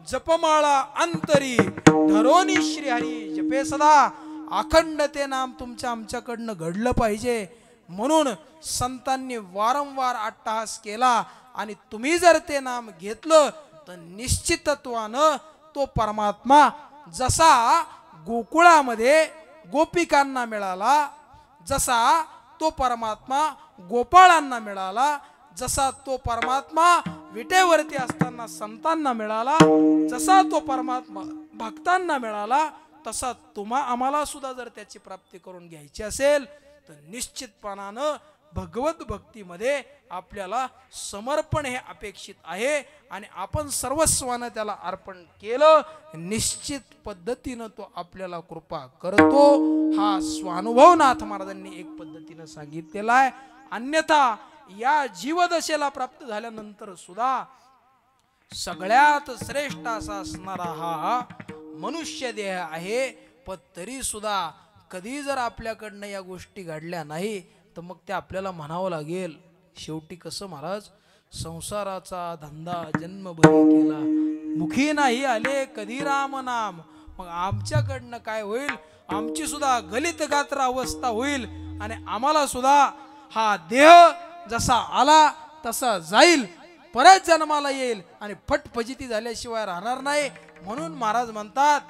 जपमाळा अंतरी, धरोनी श्रीहरी जपे सदा. अखंड ते नाम तुमच्या आमच्याकडनं घडलं पाहिजे म्हणून संतांनी वारंवार अट्टहास केला. आणि तुम्ही जर ते नाम घेतलं तर निश्चितत्वानं तो परमात्मा जसा गोकुळामध्ये गोपिकांना मिळाला, जसा तो परमात्मा गोपाळांना मिळाला, जसा तो परमात्मा विटेवरती असताना संतांना मिळाला, जसा तो परमात्मा भक्तांना मिळाला, तसा आम्हाला सुद्धा जर त्याची प्राप्ती करून घ्यायची असेल तर निश्चितपणानं भगवत भक्तीमध्ये आपल्याला समर्पण हे अपेक्षित आहे. आणि आपण सर्वस्वानं त्याला अर्पण केलं, निश्चित पद्धतीनं तो आपल्याला कृपा करतो. हा स्वानुभव नाथ महाराजांनी एक पद्धतीनं सांगितलेला आहे. अन्यथा या जीवदशेला प्राप्त झाल्यानंतर सुद्धा सगळ्यात श्रेष्ठ असा असणारा हा मनुष्य देह आहे. पण तरी सुद्धा कधी जर आपल्याकडनं या गोष्टी घडल्या नाही तर मग ते आपल्याला म्हणावं लागेल. शेवटी कसं महाराज, संसाराचा धंदा जन्मभरी केला, मुखी नाही आले कधी राम नाम. मग आमच्याकडनं काय होईल? आमची सुद्धा गलित गात्र अवस्था होईल आणि आम्हाला सुद्धा हा देह जसा आला तसा जाईल, परत जन्माला येईल आणि फटफजिती झाल्याशिवाय राहणार नाही. म्हणून महाराज म्हणतात,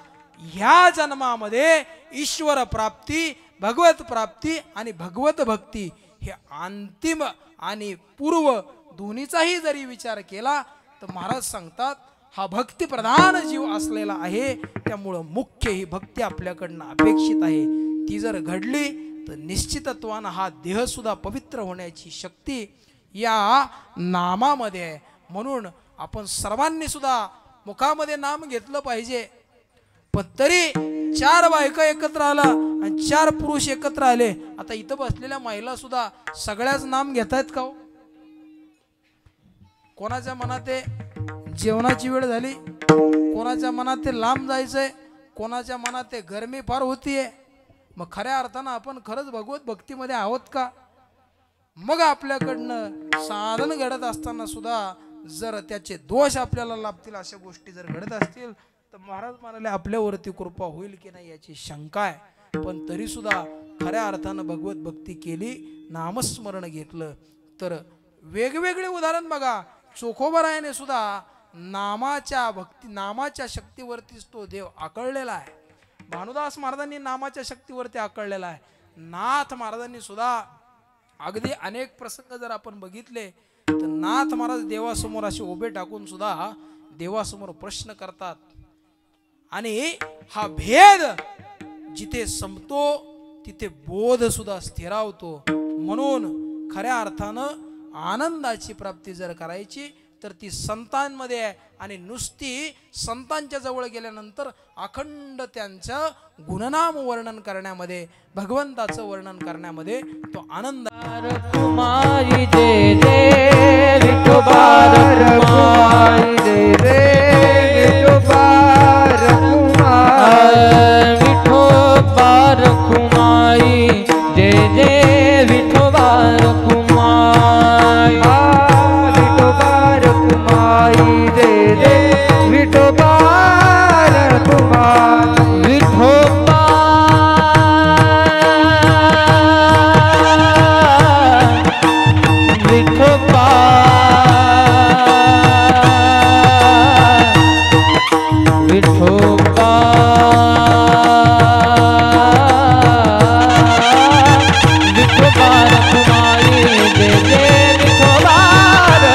ह्या जन्मामध्ये ईश्वर प्राप्ती, भगवत प्राप्ती आणि भगवत भक्ती हे अंतिम आणि पूर्व दोन्हीचाही जरी विचार केला तर महाराज सांगतात हा भक्ती प्रधान जीव असलेला आहे. त्यामुळं मुख्य ही भक्ती आपल्याकडनं अपेक्षित आहे. ती जर घडली तर निश्चितत्वानं हा देह सुद्धा पवित्र होण्याची शक्ती या नामामध्ये आहे. म्हणून आपण सर्वांनी सुद्धा मुखामध्ये नाम घेतलं पाहिजे. पण तरी 4 बायका एकत्र आला आणि 4 पुरुष एकत्र आले. आता इथं बसलेल्या महिला सुद्धा सगळ्याच नाम घेतायत का हो? कोणाच्या मनात आहे जेवणाची वेळ झाली, कोणाच्या मनात ते लांब जायचंय, कोणाच्या मनात ते गरमी फार होतीये. मग खऱ्या अर्थानं आपण खरंच भगवत भक्तीमध्ये आहोत का? मग आपल्याकडनं साधन घडत असताना सुद्धा जर त्याचे दोष आपल्याला लाभतील, अशा गोष्टी जर घडत असतील तर महाराज म्हणाले आपल्यावरती कृपा होईल की नाही याची शंका आहे. पण तरी सुद्धा खऱ्या अर्थानं भगवत भक्ती केली, नामस्मरण घेतलं तर वेगवेगळे उदाहरण बघा. चोखोबरायाने सुद्धा नामाच्या शक्तीवरतीच तो देव आकळलेला आहे. भानुदास महाराजांनी नामाच्या शक्तीवरती आकळलेला आहे. नाथ महाराजांनी सुद्धा अगदी अनेक प्रसंग जर आपण बघितले तर नाथ महाराज देवासमोर असे उभे टाकून सुद्धा देवासमोर प्रश्न करतात. आणि हा भेद जिथे संपतो तिथे बोध सुद्धा स्थिरावतो. म्हणून खऱ्या अर्थानं आनंदाची प्राप्ती जर करायची तर ती संतांमध्ये आहे. आणि नुसती संतांच्या जवळ गेल्यानंतर अखंड त्यांचं गुणनाम वर्णन करण्यामध्ये, भगवंताचं वर्णन करण्यामध्ये तो आनंद. कुमारी जय जय विठोबार कुमारी जय जय विठोबार कुमारी विठोबार कुमारी जय जय विठोबार कुमारी विठोबार कुमारी जय जय विठोबार कुमारी विठोबा विठोबा विठोबा विठोबार कुमारी जय जय विठोबार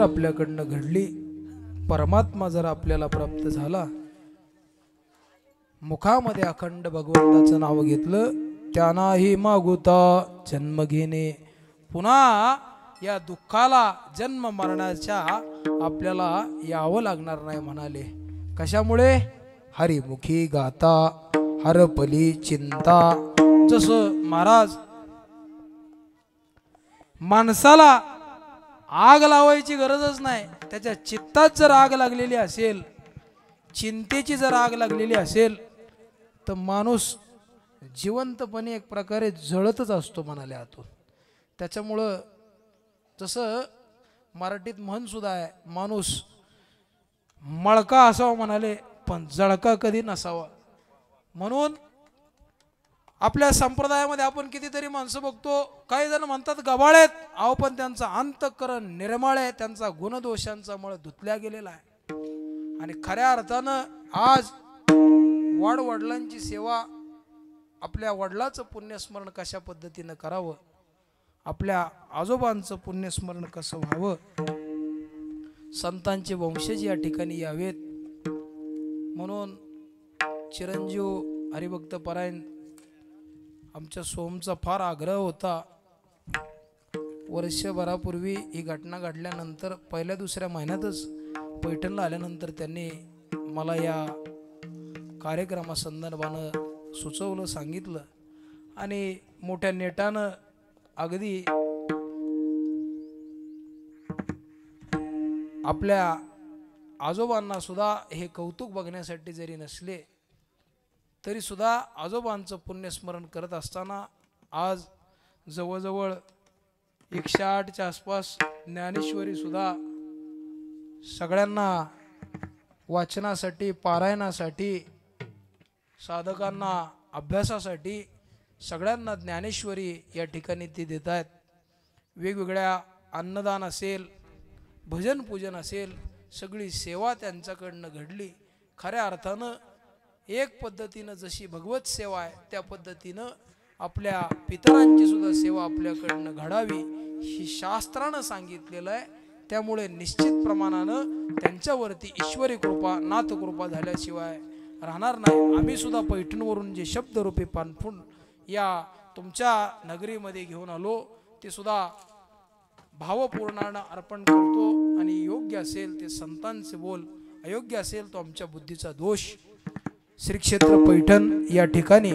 जर आपल्याकडनं घडली, परमात्मा जर आपल्याला प्राप्त झाला, मुखामध्ये अखंड भगवंताचं नाव घेतलं, त्यांनाही मागुता जन्म घेणे, पुन्हा या दुःखाला जन्म मरणाच्या आपल्याला यावं लागणार नाही म्हणाले. कशामुळे? हरिमुखी गाता हरपली चिंता. जसं महाराज माणसाला आग लावायची गरजच नाही, त्याच्या चित्तात जर आग लागलेली असेल, चिंतेची जर आग लागलेली असेल, तर माणूस जिवंतपणे एक प्रकारे जळतच असतो म्हणाले आतून. त्याच्यामुळं जसं मराठीत म्हण सुद्धा आहे, माणूस मळका असावा म्हणाले, पण जळका कधी नसावा. म्हणून आपल्या संप्रदायामध्ये आपण कितीतरी माणसं बघतो, काही जण म्हणतात गबाळ आहेत, अहो पण त्यांचा अंतःकरण निर्मळ आहे, त्यांचा गुणदोषांचा मळ धुतल्या गेलेला आहे. आणि खऱ्या अर्थानं आज वडिलांची सेवा, आपल्या वडिलाचं पुण्यस्मरण कशा पद्धतीनं करावं, आपल्या आजोबांचं पुण्यस्मरण कसं व्हावं, संतांचे वंशज या ठिकाणी यावेत, म्हणून चिरंजीव हरिभक्त परायण आमच्या सोमचा फार आग्रह होता. वर्षभरापूर्वी ही घटना घडल्यानंतर पहिल्या दुसऱ्या महिन्यातच पैठणला आल्यानंतर त्यांनी मला या कार्यक्रमासंदर्भानं सुचवलं, सांगितलं, आणि मोठ्या नेटानं अगदी आपल्या आजोबांना सुद्धा हे कौतुक बघण्यासाठी जरी नसले तरी सुद्धा आजोबांचं पुण्यस्मरण करत असताना आज जवळजवळ 108च्या आसपास ज्ञानेश्वरी सुद्धा सगळ्यांना वाचनासाठी, पारायणासाठी, साधकांना अभ्यासासाठी सगळ्यांना ज्ञानेश्वरी या ठिकाणी ती देत आहेत. वेगवेगळ्या अन्नदान असेल, भजन पूजन असेल, सगळी सेवा त्यांच्याकडनं घडली. खऱ्या अर्थानं एक पद्धतीनं जशी भगवत सेवा आहे त्या पद्धतीनं आपल्या पितरांची सुद्धा सेवा आपल्याकडनं घडावी ही शास्त्रानं सांगितलेलं आहे. त्यामुळे निश्चित प्रमाणानं त्यांच्यावरती ईश्वरी कृपा, नाथकृपा झाल्याशिवाय राहणार नाही. आम्ही सुद्धा पैठणवरून जे शब्दरूपी पानफुंड या तुमच्या नगरीमध्ये घेऊन आलो ते सुद्धा भावपूर्णानं अर्पण करतो. आणि योग्य असेल ते संतांचे बोल, अयोग्य असेल तो आमच्या बुद्धीचा दोष. श्री क्षेत्र पैठण या ठिकाणी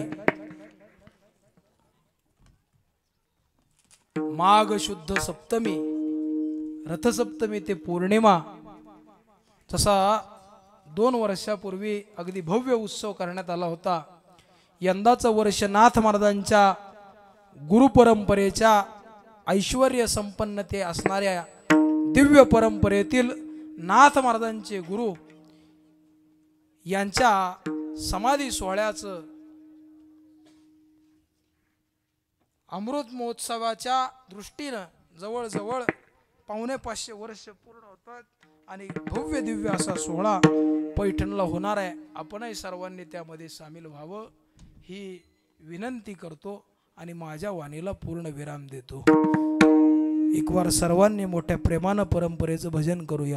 माघ शुद्ध सप्तमी, रथसप्तमी ते पौर्णिमा तसा 2 वर्षापूर्वी अगदी भव्य उत्सव करण्यात आला होता. यंदाचं वर्ष नाथ महाराजांच्या गुरुपरंपरेच्या ऐश्वर्य संपन्नते असणाऱ्या दिव्य परंपरेतील नाथ महाराजांचे गुरु यांच्या समाधी सोहळ्याचं अमृत महोत्सवाच्या दृष्टीनं जवळजवळ 450 वर्ष पूर्ण होतात आणि भव्य दिव्य असा सोहळा पैठणला होणार आहे. आपणही सर्वांनी त्यामध्ये सामील व्हावं ही विनंती करतो आणि माझ्या वाणीला पूर्ण विराम देतो. एक वार सर्वांनी मोठ्या प्रेमानं परंपरेचं भजन करूया.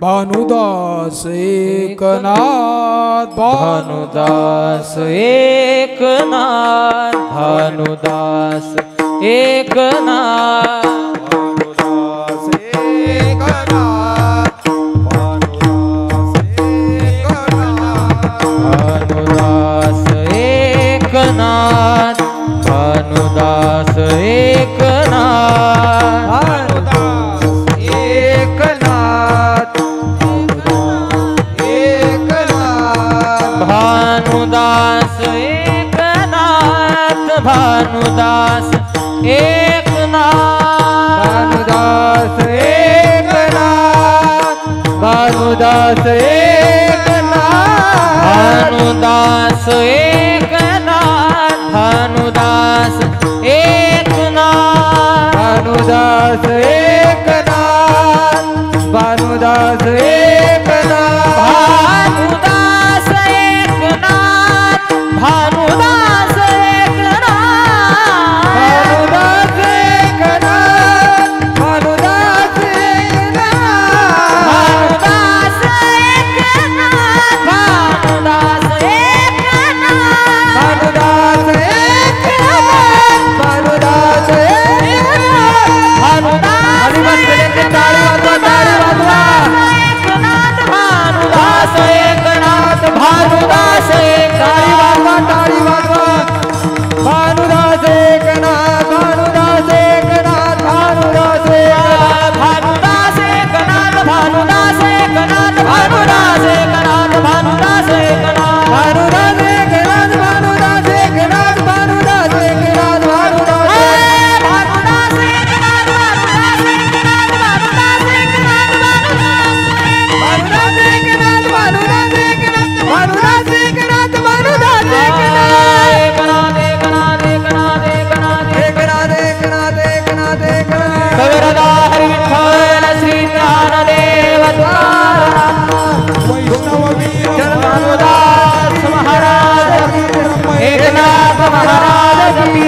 भानुदास एकनाथ, भानुदास एकनाथ, भानुदास एकनाथ, भानुदास एकनाथ, भानुदास एकनाथ, भानुदास एकनाथ, भानुदास एकनाथ, भानुदास एकनाथ, भानुदास एकनाथ, भानुदास एकनाथ, भानुदास एकनाथ, भानुदास एकनाथ, भानुदास एकनाथ, भानुदास एकनाथ, भानुदास एकनाथ, महाराज की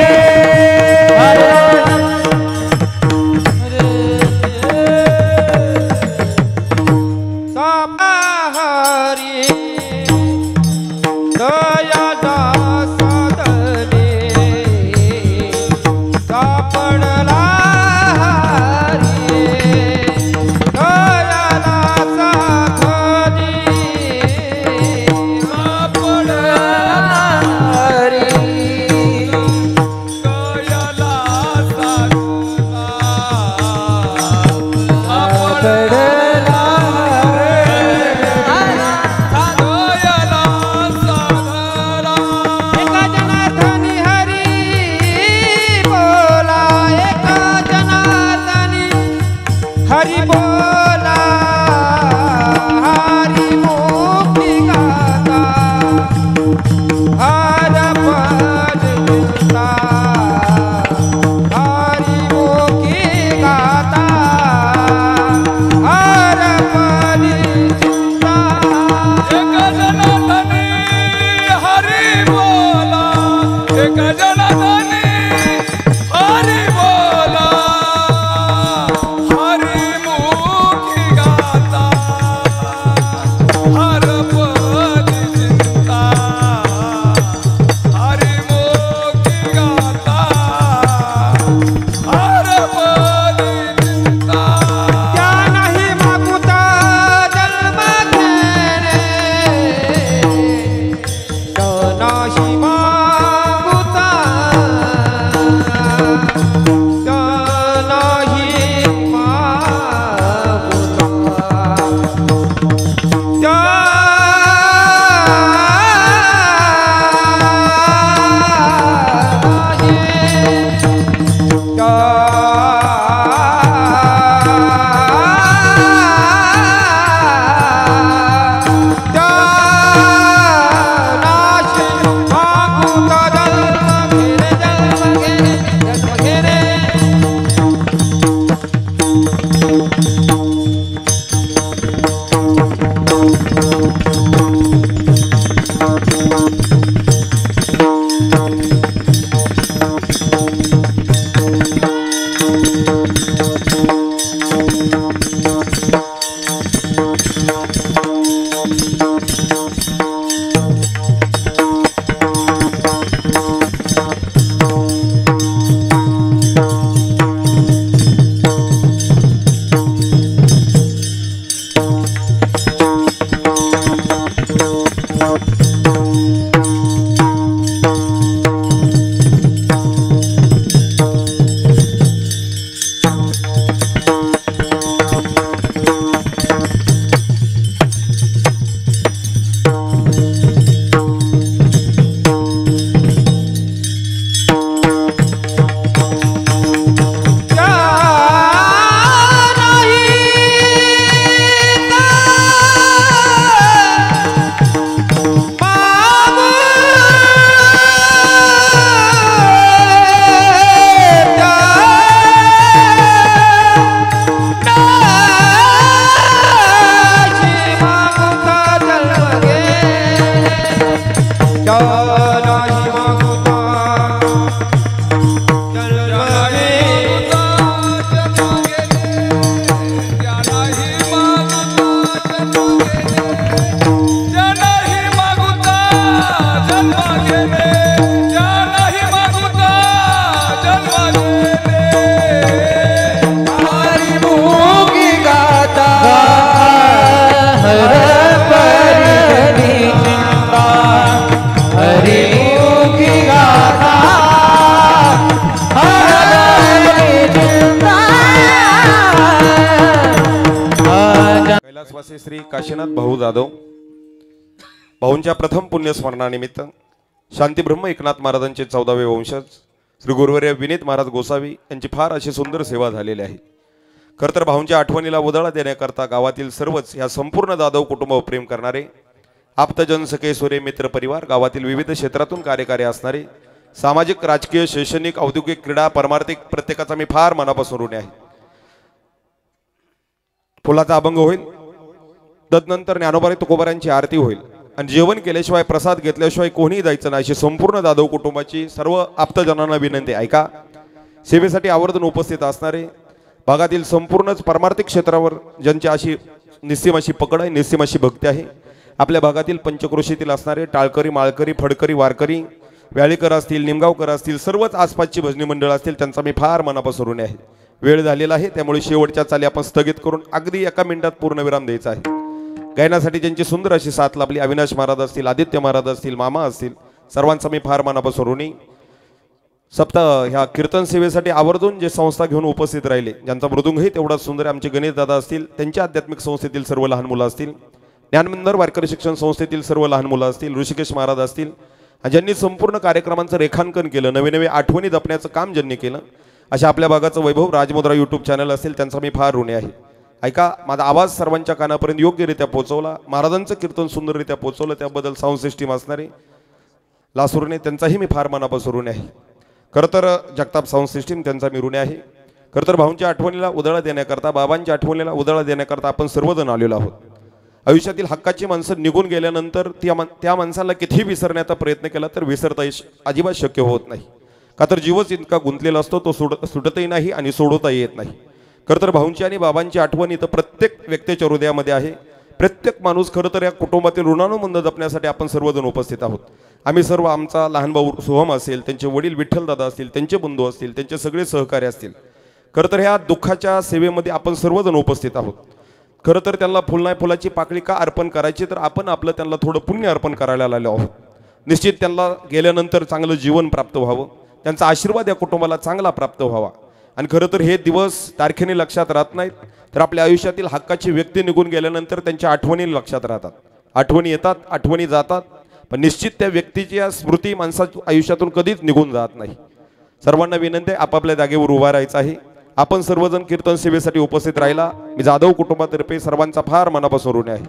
कैलासवासी श्री काशीनाथ भाऊ जाधव भाऊंच्या प्रथम पुण्यस्मरणानिमित्त शांतीब्रह्म एकनाथ महाराजांचे 14वे वंशज श्री गुरुवर्य विनीत महाराज गोसावी यांची फार अशी सुंदर सेवा झालेली आहे। खरतर भाऊंच्या आठवणीला उजाळा देण्याकरता गावातील सर्वच या संपूर्ण जाधव कुटुंब प्रेम करणारे आप्तजन सखे सोरे मित्र परिवार गावातील विविध क्षेत्रातून कार्यकारी असणारे सामाजिक राजकीय शैक्षणिक औद्योगिक क्रीडा परमार्थिक प्रत्येकाचा मी फार मनापासून ऋणी आहे। फुलाचा अभंग होईल, तदनंतर ज्ञानोबा तुकोबारांची आरती होईल आणि जेवण केल्याशिवाय प्रसाद घेतल्याशिवाय कोणीही जायचं नाही अशी संपूर्ण जाधव कुटुंबाची सर्व आप्तजनांना विनंती आहे. ऐका, सेवेसाठी आवर्जून उपस्थित असणारे भागातील संपूर्णच परमार्थिक क्षेत्रावर ज्यांची अशी निस्सीम अशी पकड आहे, निस्सीम अशी भक्ती आहे, आपल्या भागातील पंचक्रोशीतील असणारे टाळकरी, माळकरी, फडकरी, वारकरी, व्याळीकर असतील, निमगावकर असतील, सर्वच आसपासची भजनी मंडळ असतील, त्यांचा मी फार मनापासून ऋणी आहे. वेळ झालेला आहे, त्यामुळे शेवटच्या चाली आपण स्थगित करून अगदी 1 मिनिटात पूर्णविराम द्यायचा आहे. गायनासाठी ज्यांची सुंदर अशी साथ लाभली, अविनाश महाराज असतील, आदित्य महाराज असतील, मामा असतील, सर्वांचा मी फार मनापासून ऋणी. सप्ताह ह्या कीर्तन सेवेसाठी आवर्जून जे संस्था घेऊन उपस्थित राहिले, ज्यांचा मृदुंगही तेवढाच सुंदर आमचे गणेश दादा असतील, त्यांच्या आध्यात्मिक संस्थेतील सर्व लहान मुलं असतील, ज्ञानमंदिर वारकरी शिक्षण संस्थेतील सर्व लहान मुलं असतील, ऋषिकेश महाराज असतील, आणि ज्यांनी संपूर्ण कार्यक्रमांचं रेखांकन केलं, नवे नवे आठवणी जपण्याचं काम ज्यांनी केलं, अशा आपल्या भागाचं वैभव राजमुद्रा यूट्यूब चॅनल असेल, त्यांचा मी फार ऋणी आहे. ऐका, माझा आवाज सर्वांच्या कानापर्यंत योग्यरित्या पोहोचवला, महाराजांचं कीर्तन सुंदररित्या पोहोचवलं, त्याबद्दल साऊंड सिस्टीम असणारे लासूरने त्यांचाही मी फार मनापासून ऋणी आहे. खरं तर जगताप साऊंड सिस्टीम त्यांचा मी ऋणी आहे. खरं तर भाऊंच्या आठवणीला उजाळा देण्याकरता, बाबांच्या आठवणीला उजाळा देण्याकरता आपण सर्वजण आलेलो आहोत. आयुष्यातील हक्काची माणसं निघून गेल्यानंतर त्या माणसाला कितीही विसरण्याचा प्रयत्न केला तर विसरता अजिबात शक्य होत नाही. का तर जीवच इतका गुंतलेला असतो, तो सुटतही नाही आणि सोडवताही येत नाही. खरं तर भाऊंची आणि बाबांची आठवण इथं प्रत्येक व्यक्तीच्या हृदयामध्ये आहे. प्रत्येक माणूस खरं तर या कुटुंबातील ऋणानुबंध जपण्यासाठी आपण सर्वजण उपस्थित आहोत. आम्ही सर्व, आमचा लहान भाऊ सोहम असेल, त्यांचे वडील विठ्ठलदादा असतील, त्यांचे बंधू असतील, त्यांचे सगळे सहकारी असतील, खरं तर ह्या दुःखाच्या सेवेमध्ये आपण सर्वजण उपस्थित आहोत. खरं तर त्यांना फुलाची पाकळी का अर्पण करायची, तर आपण आपलं त्यांना थोडं पुण्य अर्पण करायला आलेलो आहोत. निश्चित त्यांना गेल्यानंतर चांगलं जीवन प्राप्त व्हावं, त्यांचा आशीर्वाद या कुटुंबाला चांगला प्राप्त व्हावा. आणि खरं तर हे दिवस तारखेने लक्षात राहत नाहीत, तर आपल्या आयुष्यातील हक्काची व्यक्ती निघून गेल्यानंतर त्यांच्या आठवणी लक्षात राहतात. आठवणी येतात, आठवणी जातात, पण निश्चित त्या व्यक्तीची स्मृती माणसाच्या आयुष्यातून कधीच निघून जात नाही. सर्वांना विनंती आहे, आपापल्या जागेवर उभा राहायचं आहे. आपण सर्वजण कीर्तन सेवेसाठी उपस्थित राहिला, मी जाधव कुटुंबातर्फे सर्वांचा फार मनापासून ऋणी आहे.